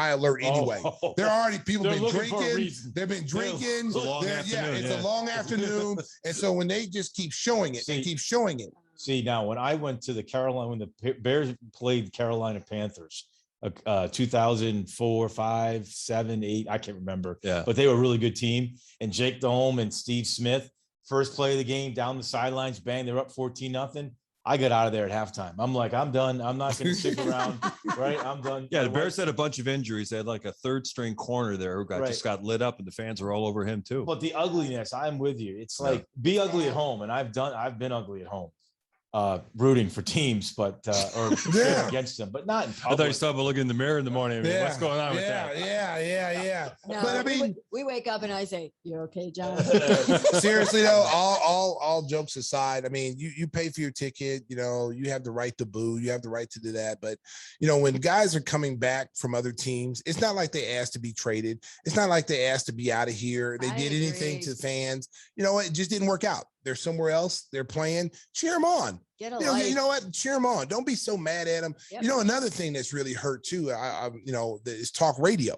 S2: alert anyway. They're already, people been drinking. They've been drinking.
S1: It's a long afternoon.
S2: It's a long afternoon. And so when they just keep showing it, they keep showing it.
S3: See, now when I went to when the Bears played Carolina Panthers, 2004, 5, 7, 8, I can't remember.
S1: Yeah.
S3: But they were a really good team. And Jake Dome and Steve Smith, first play of the game, down the sidelines, bang, they're up 14-0. I got out of there at halftime. I'm like, I'm done. I'm not going to stick around. Right. I'm done.
S1: Yeah. The Bears had a bunch of injuries. They had like a third string corner there who just got lit up, and the fans were all over him too.
S3: But the ugliness, I'm with you. It's like, be ugly at home. And I've been ugly at home. Rooting for teams, but or against them, but not in public.
S1: I thought you stopped to look in the mirror in the morning. I mean, what's going on with that?
S2: Yeah.
S4: No,
S2: but I mean,
S4: we wake up and I say, "You're okay, John."
S2: Seriously though, all jokes aside, I mean, you pay for your ticket. You have the right to boo. You have the right to do that. But when guys are coming back from other teams, it's not like they asked to be traded. It's not like they asked to be out of here. They did anything to fans. It just didn't work out. They're somewhere else. They're playing. Cheer them on.
S4: Get a life.
S2: You know what? Cheer them on. Don't be so mad at them.
S4: Yep.
S2: Another thing that's really hurt too. Is talk radio.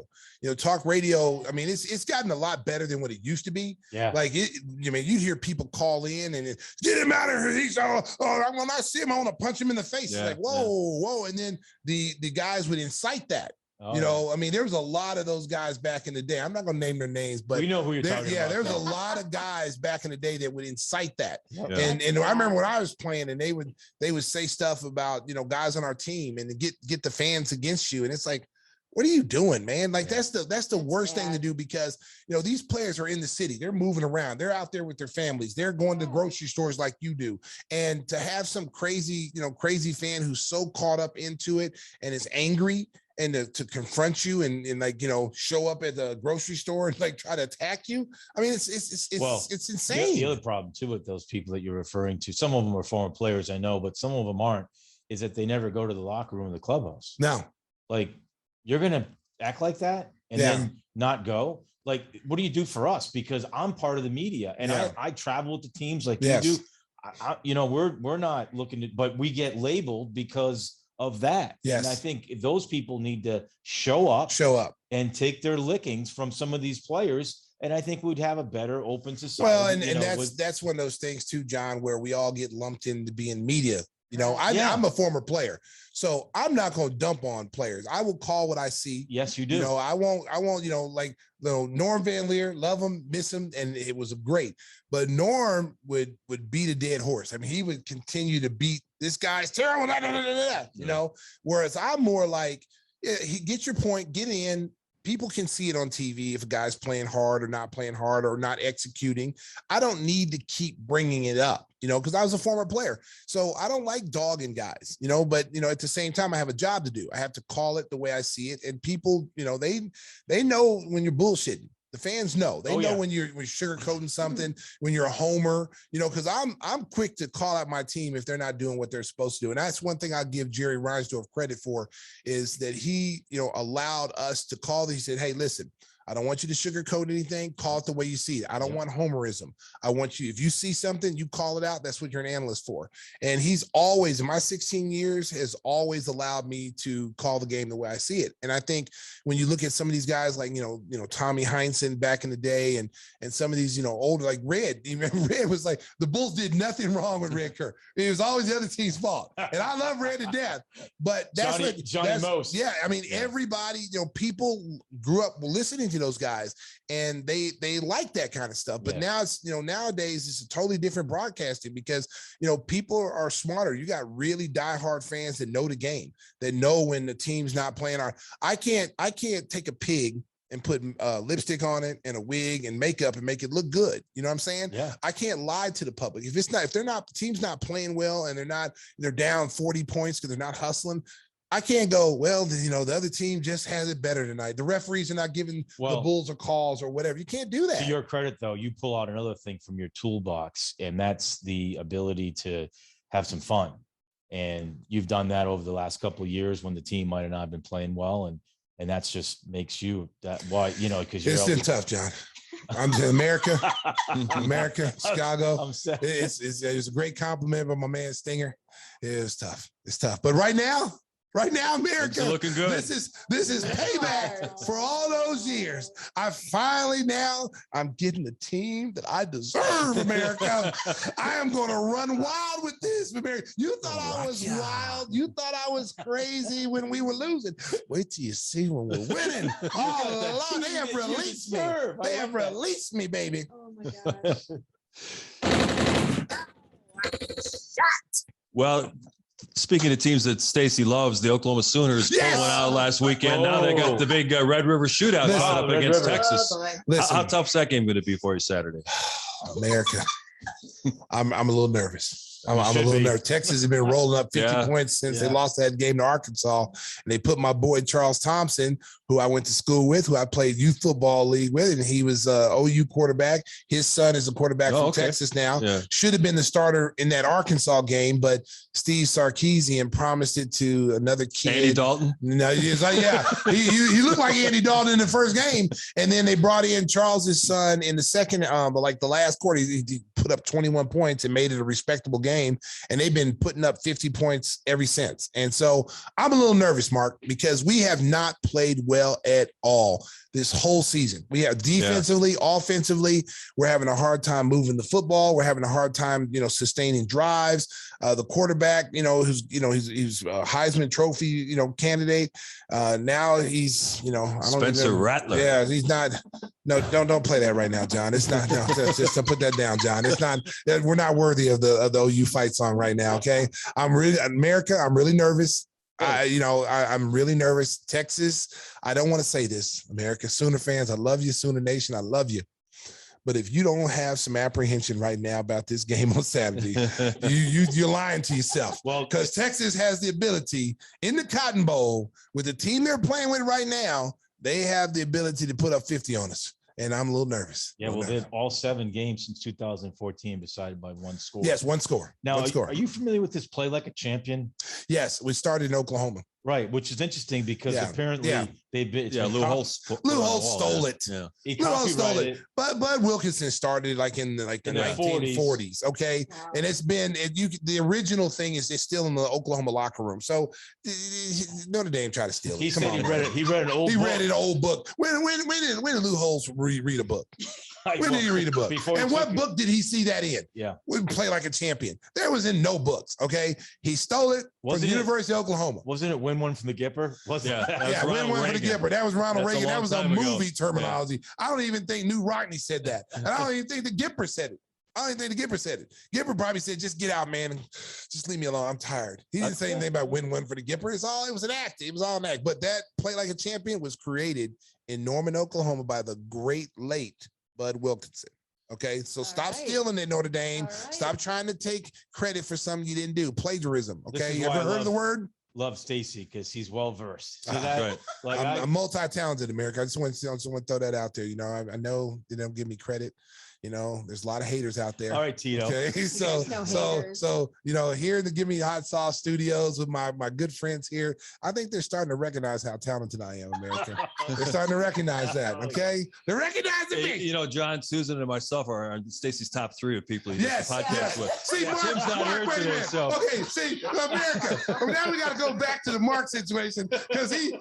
S2: Talk radio. I mean, it's gotten a lot better than what it used to be.
S3: Yeah.
S2: Like you'd hear people call in and get him out of here. He's when I see him, I want to punch him in the face.
S1: Yeah,
S2: it's like whoa, and then the guys would incite that. I mean, there was a lot of those guys back in the day. I'm not going to name their names, but
S3: we know who you're talking about.
S2: Yeah, there's a lot of guys back in the day that would incite that.
S3: Yeah.
S2: And I remember when I was playing, and they would say stuff about guys on our team and get the fans against you, and it's like, what are you doing, man? Like that's the worst thing to do, because these players are in the city. They're moving around. They're out there with their families. They're going to grocery stores like you do. And to have some crazy fan who's so caught up into it and is angry, and to confront you and show up at the grocery store and like try to attack you. I mean, it's insane.
S3: The other problem too with those people that you're referring to, some of them are former players, I know, but some of them aren't, is that they never go to the locker room of the clubhouse.
S2: No.
S3: Like, you're going to act like that and then not go. Like, what do you do for us? Because I'm part of the media, and I travel with the teams like you do. We're not looking to, but we get labeled because of that.
S2: Yes.
S3: And I think those people need to show up and take their lickings from some of these players. And I think we'd have a better open society.
S2: Well, and that's one of those things too, John, where we all get lumped into being media. I'm a former player, so I'm not going to dump on players. I will call what I see.
S3: Yes, you do.
S2: I won't, like Norm Van Leer, love him, miss him. And it was great, but Norm would beat a dead horse. I mean, he would continue to beat this guy's terrible, whereas I'm more like, get your point, get in. People can see it on TV if a guy's playing hard or not playing hard or not executing. I don't need to keep bringing it up, because I was a former player. So I don't like dogging guys, but, at the same time, I have a job to do. I have to call it the way I see it. And people, they know when you're bullshitting. The fans know. They know when you're sugarcoating something, when you're a homer, because I'm quick to call out my team if they're not doing what they're supposed to do. And that's one thing I give Jerry Reinsdorf credit for, is that he, allowed us to call. He said, hey, listen, I don't want you to sugarcoat anything. Call it the way you see it. I don't want homerism. I want you, if you see something, you call it out. That's what you're an analyst for. And he's always, in my 16 years, has always allowed me to call the game the way I see it. And I think when you look at some of these guys like, Tommy Heinsohn back in the day, and some of these, older, like Red, even Red was like, the Bulls did nothing wrong with Red Kerr. It was always the other team's fault. And I love Red to death, but that's
S3: Johnny Most.
S2: Yeah. I mean, everybody, people grew up listening to those guys, and they like that kind of stuff. But now it's, nowadays it's a totally different broadcasting, because people are smarter. You got really diehard fans that know the game, that know when the team's not playing. I can't take a pig and put lipstick on it and a wig and makeup and make it look good. You know what I'm saying?
S3: Yeah.
S2: I can't lie to the public. If the team's not playing well and they're down 40 points because they're not hustling, I can't go, well, the other team just has it better tonight. The referees are not giving the Bulls or calls or whatever. You can't do that.
S3: To your credit, though, you pull out another thing from your toolbox, and that's the ability to have some fun. And you've done that over the last couple of years when the team might have not been playing well. And that's just makes you that why, because
S2: it's been tough, John. I'm in America, Chicago. It's a great compliment by my man Stinger. It's tough. It's tough. But right now, America,
S1: it's looking good.
S2: This is payback for all those years. I'm getting the team that I deserve, America. I am going to run wild with this, America. You thought I was wild. You thought I was crazy when we were losing. Wait till you see when we're winning. Oh, Lord, they have released me. They have released me, baby.
S5: Oh my gosh.
S1: Well, speaking of teams that Stacey loves, the Oklahoma Sooners pulling out last weekend. Now they got the big Red River shootout up against Texas. How tough's that game going to be for you Saturday?
S2: America, I'm a little nervous. I'm a little nervous. Texas has been rolling up 50 points since they lost that game to Arkansas. And they put my boy Charles Thompson, who I went to school with, who I played youth football league with, and he was OU quarterback. His son is a quarterback from Texas now. Yeah. Should have been the starter in that Arkansas game, but Steve Sarkisian promised it to another kid.
S1: Andy Dalton?
S2: No, he's like, he looked like Andy Dalton in the first game. And then they brought in Charles's son in the second, but like the last quarter, he put up 21 points and made it a respectable game. And they've been putting up 50 points ever since. And so I'm a little nervous, Mark, because we have not played well at all this whole season. We have defensively, offensively, we're having a hard time moving the football. We're having a hard time, sustaining drives. The quarterback, he's a Heisman Trophy, candidate. Now he's,
S1: Spencer Rattler.
S2: Yeah, he's not. No, don't play that right now, John. It's not. No, just put that down, John. It's not. We're not worthy of the OU fight song right now. Okay, I'm really nervous. I'm really nervous. Texas, I don't want to say this, America, Sooner fans, I love you, Sooner Nation, I love you. But if you don't have some apprehension right now about this game on Saturday, you're lying to yourself. Well, because Texas has the ability in the Cotton Bowl with the team they're playing with right now, they have the ability to put up 50 on us. And I'm a little nervous.
S3: Yeah, they've all 7 games since 2014 decided by one score.
S2: Yes, one score.
S3: Now, are you familiar with this play like a champion?
S2: Yes, we started in Oklahoma.
S3: Right, which is interesting because apparently they've been
S1: Lou Holtz
S2: stole it.
S3: Yeah,
S2: Lou Holtz stole it. But Bud Wilkinson started like in the 1940s. Okay, wow. And it's been the original thing is it's still in the Oklahoma locker room. So Notre Dame tried to steal it.
S3: He said he read it. He read an old.
S2: He read an old book. When did Lou Holtz read a book? When did he read a book? And what book did he see that in?
S3: Yeah.
S2: We play like a champion. There was in no books. Okay. He stole it from the University of Oklahoma.
S3: Wasn't it win one from the Gipper?
S2: Yeah, win one from the Gipper. That was Ronald Reagan. That was a movie terminology. I don't even think New Rockney said that. And I don't even think the Gipper said it. Gipper probably said, just get out, man, and just leave me alone. I'm tired. He didn't say anything about win one for the Gipper. It was an act. It was all an act. But that play like a champion was created in Norman, Oklahoma by the great late Bud Wilkinson. Okay, so stop stealing it, Notre Dame. Stop trying to take credit for something you didn't do. Plagiarism. Okay, you ever heard of the word?
S3: Love Stacey because he's well versed.
S1: Right.
S3: Like
S2: I'm multi-talented, America. I just want to throw that out there. I know they don't give me credit. There's a lot of haters out there.
S3: All right, Tito.
S2: Okay, so here in the Give Me Hot Sauce studios with my good friends here, I think they're starting to recognize how talented I am, America. They're starting to recognize that. Okay, they're recognizing me.
S1: John, Susan, and myself are Stacey's top 3 of people he does the podcast with.
S2: See, Mark,
S1: Tim's not here today, so
S2: okay. See, America. Now we got to go back to the Mark situation because he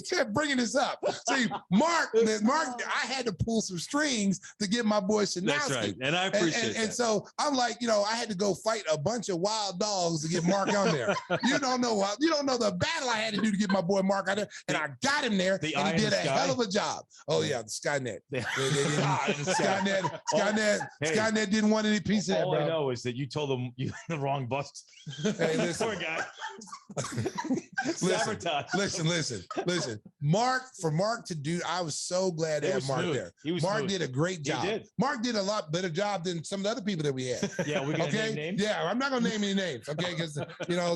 S2: kept bringing this up. See, Mark, I had to pull some strings to get my boy.
S1: That's right, and I appreciate that.
S2: And so I'm like, I had to go fight a bunch of wild dogs to get Mark on there. You don't know the battle I had to do to get my boy Mark out there, and I got him there, and he did a hell of a job. Oh yeah, the Skynet. Skynet didn't want any piece of that.
S3: All I know is that you told them you had the wrong bus.
S2: Hey, listen.
S3: Poor guy.
S2: Listen. For Mark to do, I was so glad to have Mark there. Mark did a great job. Mark did a lot better job than some of the other people that we had.
S3: Yeah, we're gonna name names.
S2: Yeah, I'm not gonna name any names, okay? Because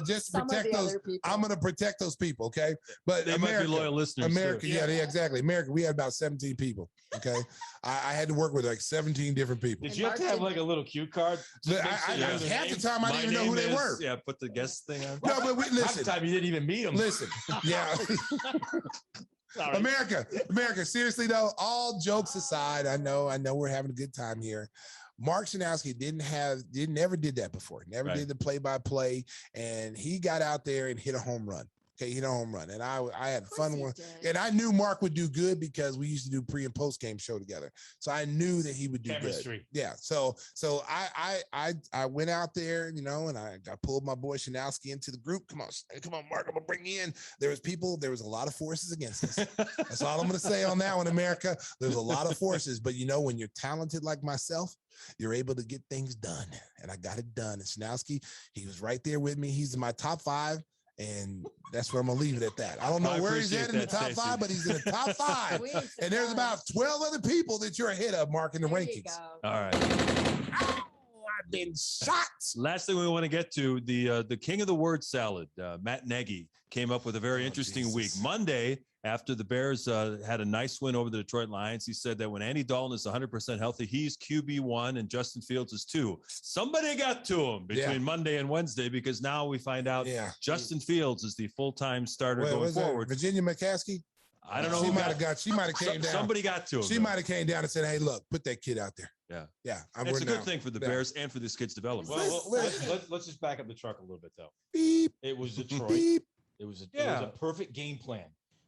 S2: just protect those. I'm gonna protect those people, okay? But
S1: they might be loyal listeners.
S2: America, yeah, exactly. America, we had about 17 people. Okay, I had to work with like 17 different people.
S3: Did you have to have like a little cue card?
S2: Half the time I didn't even know who they were.
S1: Yeah, put the guest thing on.
S2: No, but listen.
S3: Half the time you didn't even meet them.
S2: Listen, yeah. America, seriously though, all jokes aside, I know we're having a good time here. Mark Shanowski never did that before. Never did the play-by-play, and he got out there and hit a home run. Okay, hit a home run, and I had fun with, and I knew Mark would do good because we used to do pre and post game show together. So I knew that he would do
S3: Chemistry.
S2: good. Yeah. So I went out there, and I pulled my boy Shanowski into the group. Come on, Mark, I'm gonna bring you in. There was a lot of forces against us. That's all I'm gonna say on that one, America. There's a lot of forces, but when you're talented like myself, you're able to get things done, and I got it done. And Shanowski, he was right there with me. He's in my top 5. And that's where I'm gonna leave it at that. I don't know where he's at in the top
S1: Stacey.
S2: 5, but he's in the top 5. And there's about 12 other people that you're ahead of, Mark, in the rankings.
S1: All right.
S2: I've been shot.
S1: Last thing we want to get to, the king of the word salad, Matt Nagy, came up with a very interesting week. Monday, after the Bears had a nice win over the Detroit Lions, he said that when Andy Dalton is 100% healthy, he's QB1 and Justin Fields is 2. Somebody got to him between Monday and Wednesday, because now we find out Justin Fields is the full-time starter going forward.
S2: Virginia McCaskey?
S1: I don't know.
S2: She might have came down.
S1: Somebody got to him.
S2: She might have came down and said, "Hey, look, put that kid out there."
S1: Yeah.
S2: It's
S1: a good thing for the Bears and for this kid's development.
S3: Well, let's just back up the truck a little bit, though.
S2: Beep.
S3: It was Detroit.
S2: Beep.
S3: It was a perfect game plan.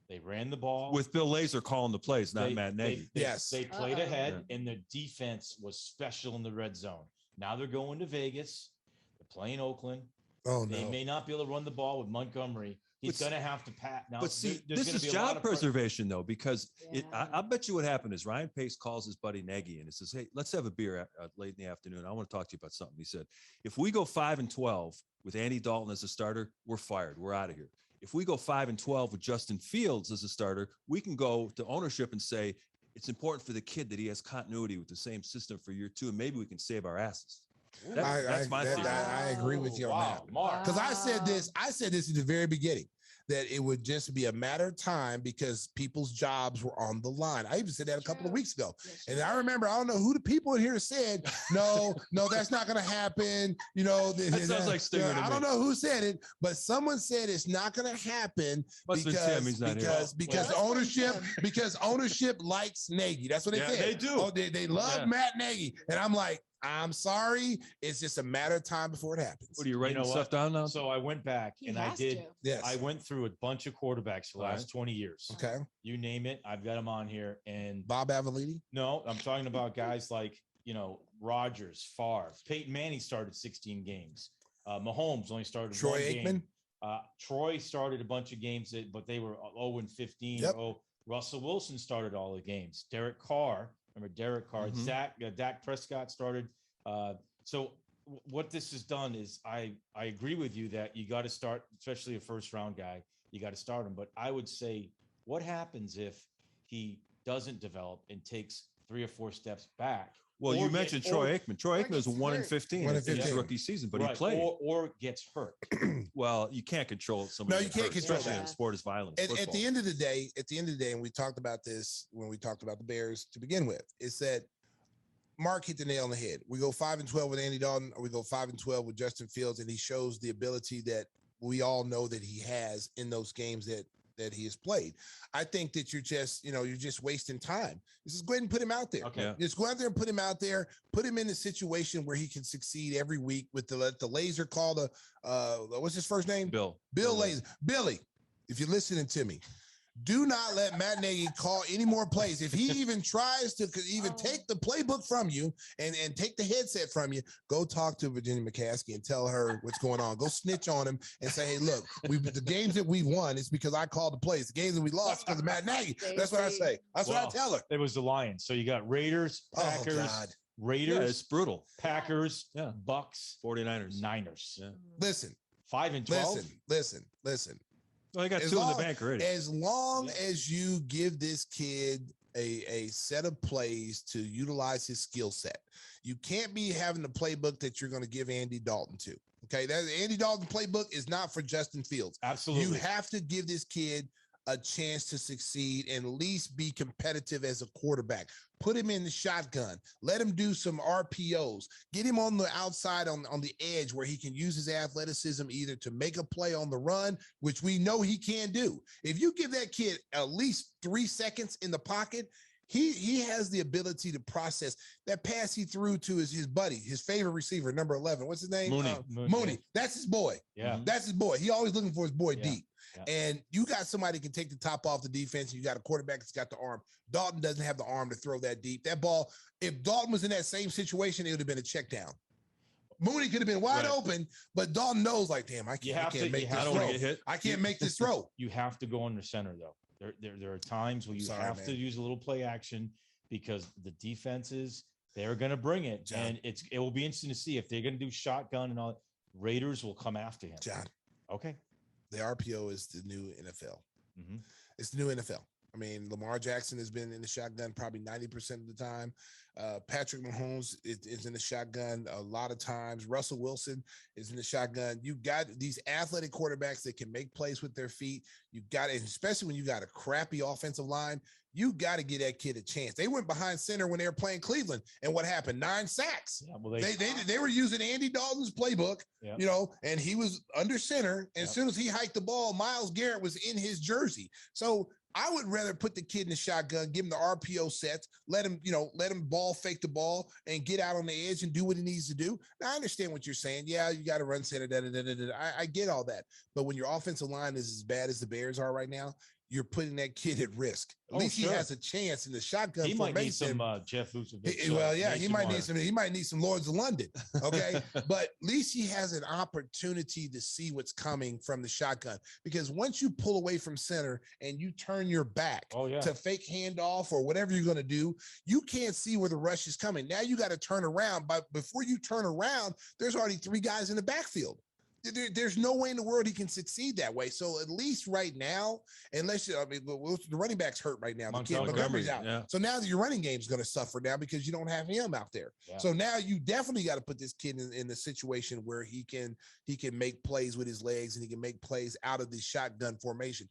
S3: They ran the ball
S1: with Bill Lazor calling the plays, not Matt Nagy.
S3: They played ahead, and their defense was special in the red zone. Now they're going to Vegas. They're playing Oakland.
S2: Oh no!
S3: They may not be able to run the ball with Montgomery. He's going to have to pat. Now,
S1: but see, this is job preservation, though, because I bet you what happened is Ryan Pace calls his buddy Nagy and he says, "Hey, let's have a beer late in the afternoon. I want to talk to you about something." He said, "If we go 5-12 with Andy Dalton as a starter, we're fired. We're out of here. If we go 5-12 with Justin Fields as a starter, we can go to ownership and say it's important for the kid that he has continuity with the same system for year 2, and maybe we can save our asses." That's my theory.
S2: I agree with you on that. Because I said this at the very beginning, that it would just be a matter of time because people's jobs were on the line. I even said that a couple of weeks ago. And I remember, I don't know who the people in here said, no, that's not going to happen.
S1: That sounds like Stinger to me.
S2: I don't know who said it, but someone said it's not going to happen because ownership likes Nagy. That's what they said.
S1: They do.
S2: Oh, they love Matt Nagy. And I'm like, I'm sorry. It's just a matter of time before it happens.
S1: What are you writing stuff down now?
S3: So I went back I did.
S2: Yes.
S3: I went through a bunch of quarterbacks for the last 20 years.
S2: Okay.
S3: You name it. I've got them on here. And
S2: Bob Avellini?
S3: No, I'm talking about guys like, Rodgers, Favre. Peyton Manning started 16 games. Mahomes only started
S2: Troy Aikman?
S3: Troy started a bunch of games, but they were 0-15.
S2: Yep.
S3: Russell Wilson started all the games. Derek Carr. Remember Derek Carr, Dak Prescott started. So what this has done is I agree with you that you got to start, especially a first round guy, you got to start him. But I would say, what happens if he doesn't develop and takes 3 or 4 steps back?
S1: Well, you mentioned Troy Aikman. Troy Aikman was 1-15 in his rookie season, but he played.
S3: Or gets hurt.
S1: Well, you can't control somebody.
S2: No, you can't control
S1: especially
S2: that.
S1: in sport is violence.
S2: At the end of the day, and we talked about this when we talked about the Bears to begin with, is that Mark hit the nail on the head. We go 5-12 with Andy Dalton, or we go 5-12 with Justin Fields, and he shows the ability that we all know that he has in those games that he has played. I think that you're just wasting time. Just go ahead and put him out there.
S3: Okay.
S2: Just go out there and put him out there. Put him in a situation where he can succeed every week with the Lazor call what's his first name?
S1: Bill
S2: Lazor. Billy, if you're listening to me, do not let Matt Nagy call any more plays. If he even tries to take the playbook from you and take the headset from you, go talk to Virginia McCaskey and tell her what's going on. Go snitch on him and say, hey, look, the games that we won is because I called the plays. The games that we lost because of Matt Nagy. That's what I say. That's what I tell her.
S3: It was the Lions. So you got Raiders, Packers, Raiders.
S1: It's brutal.
S3: Packers, Bucks,
S1: 49ers.
S3: Niners.
S1: Yeah.
S2: Listen.
S3: 5-12.
S2: Listen.
S1: Well, I got two in the bank already.
S2: As long as you give this kid a set of plays to utilize his skill set, you can't be having the playbook that you're going to give Andy Dalton to. Okay, that Andy Dalton playbook is not for Justin Fields.
S3: Absolutely.
S2: You have to give this kid a chance to succeed and at least be competitive as a quarterback. Put him in the shotgun. Let him do some RPOs. Get him on the outside on the edge where he can use his athleticism either to make a play on the run, which we know he can do. If you give that kid at least 3 seconds in the pocket, he has the ability to process that pass he threw to his buddy, his favorite receiver, number 11. What's his name? Mooney. That's his boy.
S3: Yeah.
S2: That's his boy. He always looking for his boy deep.
S3: Yeah.
S2: And you got somebody that can take the top off the defense. You got a quarterback that's got the arm. Dalton doesn't have the arm to throw that deep. That ball, if Dalton was in that same situation, it would have been a check down. Mooney could have been wide open, but Dalton knows, like, damn, I can't make this throw. I can't make this throw.
S3: You have to go under center, though. There are times where you have to use a little play action because the defenses, they're going to bring it. John. And it will be interesting to see if they're going to do shotgun and all. Raiders will come after him.
S2: John.
S3: Okay.
S2: The RPO is the new NFL.
S3: Mm-hmm.
S2: It's the new NFL. I mean, Lamar Jackson has been in the shotgun probably 90% of the time. Patrick Mahomes is in the shotgun a lot of times. Russell Wilson is in the shotgun. You got these athletic quarterbacks that can make plays with their feet. You got it, especially when you got a crappy offensive line. You got to give that kid a chance. They went behind center when they were playing Cleveland, and what happened? 9 sacks.
S3: Yeah, well,
S2: they were using Andy Dalton's playbook, and he was under center. And as soon as he hiked the ball, Myles Garrett was in his jersey. So I would rather put the kid in the shotgun, give him the RPO sets, let him ball fake the ball and get out on the edge and do what he needs to do. Now, I understand what you're saying. Yeah, you got to run center. I get all that. But when your offensive line is as bad as the Bears are right now, you're putting that kid at risk. At least he has a chance in the shotgun.
S3: He might need some Jeff Vucevic.
S2: He might need some Lords of London. Okay, but at least he has an opportunity to see what's coming from the shotgun. Because once you pull away from center and you turn your back to fake handoff or whatever you're going to do, you can't see where the rush is coming. Now you got to turn around. But before you turn around, there's already 3 guys in the backfield. There's no way in the world he can succeed that way. So at least right now, the running back's hurt right now. Montgomery's out. Yeah. So now your running game's going to suffer now because you don't have him out there. Yeah. So now you definitely got to put this kid in the situation where he can make plays with his legs and he can make plays out of the shotgun formation.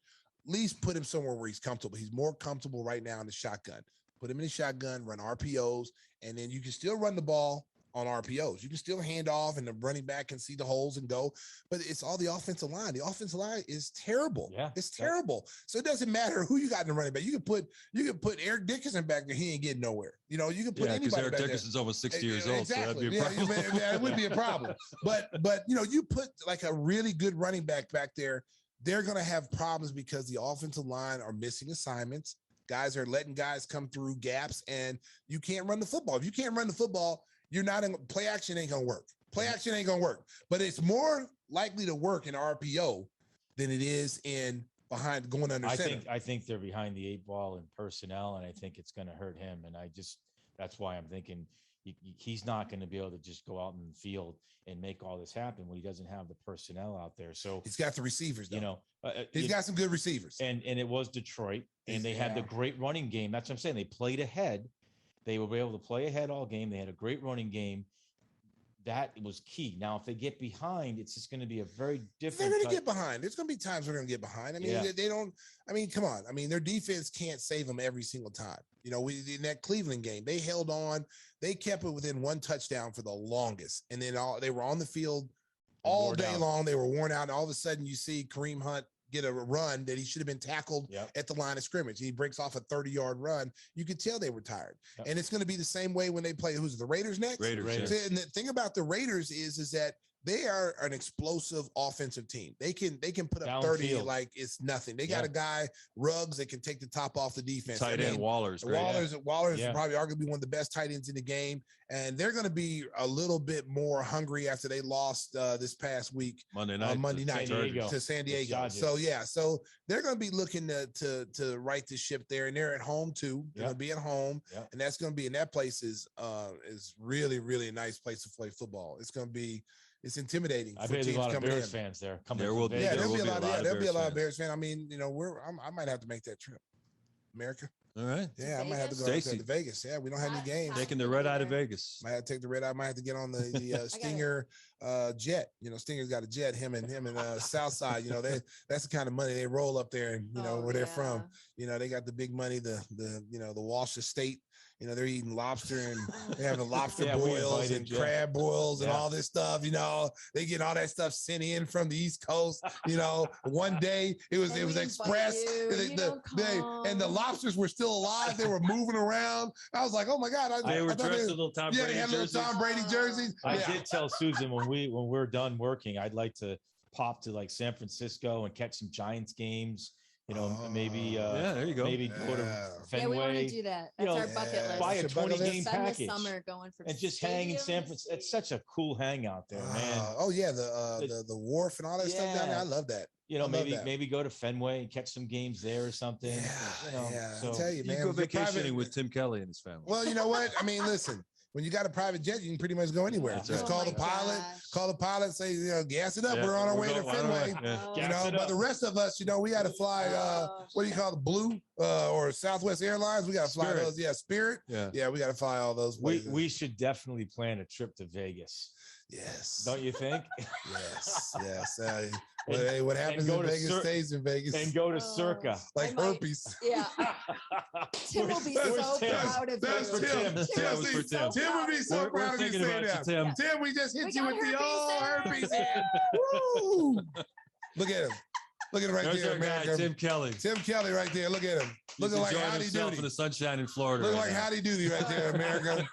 S2: At least put him somewhere where he's comfortable. He's more comfortable right now in the shotgun. Put him in the shotgun, run RPOs, and then you can still run the ball on RPOs. You can still hand off and the running back can see the holes and go, but it's all the offensive line. The offensive line is terrible. Yeah, it's terrible. So it doesn't matter who you got in the running back. You can put Eric Dickerson back there. He ain't getting nowhere. You can put anybody
S1: Eric
S2: back
S1: Dickerson's
S2: there.
S1: Over 60 years old.
S2: Exactly.
S1: So that'd be a problem.
S2: It would be a problem. But you put like a really good running back there, they're going to have problems because the offensive line are missing assignments. Guys are letting guys come through gaps and you can't run the football. If you can't run the football, you're not in play action ain't gonna work. Play action ain't gonna work, but it's more likely to work in RPO than it is in behind going under center.
S3: I think they're behind the 8 ball in personnel, and I think it's going to hurt him. And that's why I'm thinking he's not going to be able to just go out in the field and make all this happen when he doesn't have the personnel out there. So
S2: he's got the receivers, though. He's got some good receivers.
S3: And it was Detroit, and they had the great running game. That's what I'm saying. They played ahead. They were able to play ahead all game. They had a great running game. That was key. Now, if they get behind, it's just going to be a very different.
S2: They're going to get behind. There's going to be times they're going to get behind. I mean, they don't. I mean, come on. I mean, their defense can't save them every single time. In that Cleveland game, they held on. They kept it within 1 touchdown for the longest, and then they were on the field all day long. They were worn out. And all of a sudden, you see Kareem Hunt get a run that he should have been tackled at the line of scrimmage. He breaks off a 30-yard run. You could tell they were tired. Yep. And it's going to be the same way when they play. Who's the Raiders next?
S1: Raiders.
S2: And the thing about the Raiders is that they are an explosive offensive team. They can put up 30 like it's nothing. They got a guy, Ruggs, that can take the top off the defense.
S1: Tight end Waller's
S2: Waller's probably arguably one of the best tight ends in the game. And they're going to be a little bit more hungry after they lost this past week. Monday night to San Diego. So they're going to be looking to right the ship there. And they're at home too. They're going to be at home. Yep. And that's going to be, and that place is really, really a nice place to play football. It's going to be it's intimidating.
S3: I
S2: for
S3: bet there's a
S2: teams
S3: lot of
S2: coming
S3: Bears
S2: in.
S3: fans there coming.
S1: There
S3: from
S1: will be.
S3: Vegas.
S2: Yeah, there'll be a
S1: will
S2: lot.
S1: be a lot
S2: Yeah,
S1: of
S2: there'll be a
S1: Bears
S2: lot of
S1: fans.
S2: Bears fans. I mean, I might have to make that trip. America.
S1: All right.
S2: Yeah, I might have to go
S1: Stacey.
S2: to Vegas. Yeah, we don't have any games.
S1: Taking the red eye to Vegas.
S2: Might have to take the red eye. Might have to get on the Stinger jet. You know, Stinger's got a jet. Him and Southside. You know, that's the kind of money they roll up there, and where they're from. You know, they got the big money. The Walsh Estate. You know, they're eating lobster and they're having lobster boils and crab boils and all this stuff. You know, they get all that stuff sent in from the East Coast. You know, one day it was express, and the lobsters were still alive. They were moving around. I was like, oh my God!
S1: They were dressed in little Tom Brady
S2: they had little Tom Brady jerseys.
S3: I did tell Susan when we're done working, I'd like to pop to like San Francisco and catch some Giants games. You know, maybe
S1: there you go.
S3: Maybe go to Fenway.
S4: Yeah, we want to do that. That's our bucket list.
S3: Buy a 20-game
S4: Spend
S3: package
S4: the summer going for
S3: and just hang in San Francisco. It's such a cool hangout there, man.
S2: Oh yeah, the wharf and all that stuff down there. I love that.
S3: You know, maybe go to Fenway and catch some games there or something.
S2: I tell you, man.
S1: You go vacationing with Tim Kelly and his family.
S2: Well, you know what? I mean, listen. When you got a private jet, you can pretty much go anywhere. Just call the pilot. Call the pilot. Say, gas it up. We're on our way to Fenway. You know, but the rest of us, we got to fly. What do you call the Blue or Southwest Airlines? We got to fly those. Yeah, Spirit. Yeah, we got to fly all those places.
S3: We should definitely plan a trip to Vegas.
S2: Yes.
S3: Don't you think?
S2: Yes. What happens in Vegas stays in Vegas.
S3: And go to Circa.
S2: Like herpes.
S4: Yeah. Tim will be so proud of you.
S2: Tim would be so proud of you saying that. Tim, we just hit you with the herpes. Woo! Look at him. Look at him right there, America.
S1: Tim Kelly.
S2: Tim Kelly right there. Look at him. Looking like Howdy Doody.
S1: In the sunshine in Florida.
S2: Looking like Howdy Doody right there, America.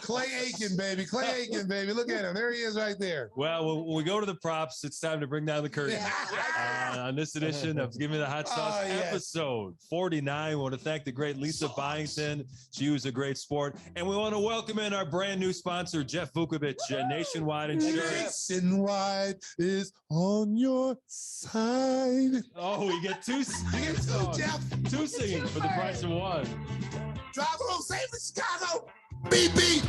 S2: Clay Aiken, baby. Clay Aiken, baby. Look at him. There he is right there.
S1: Well, when we go to the props, it's time to bring down the curtain. On this edition of Give Me the Hot Sauce, episode 49. I want to thank the great Lisa Byington. She was a great sport. And we want to welcome in our brand new sponsor, Jeff Vukovich, Nationwide Insurance.
S2: Nationwide is on your side.
S1: Oh, we get two.
S2: You get two, Jeff.
S1: Two singing for the price of one.
S2: Drive a little safe in Chicago. Beep, beep.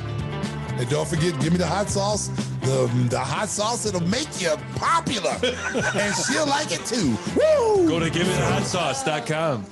S2: And don't forget, give me the hot sauce. The hot sauce, it'll make you popular. And she'll like it too. Woo!
S1: Go to GiveMeTheHotSauce.com.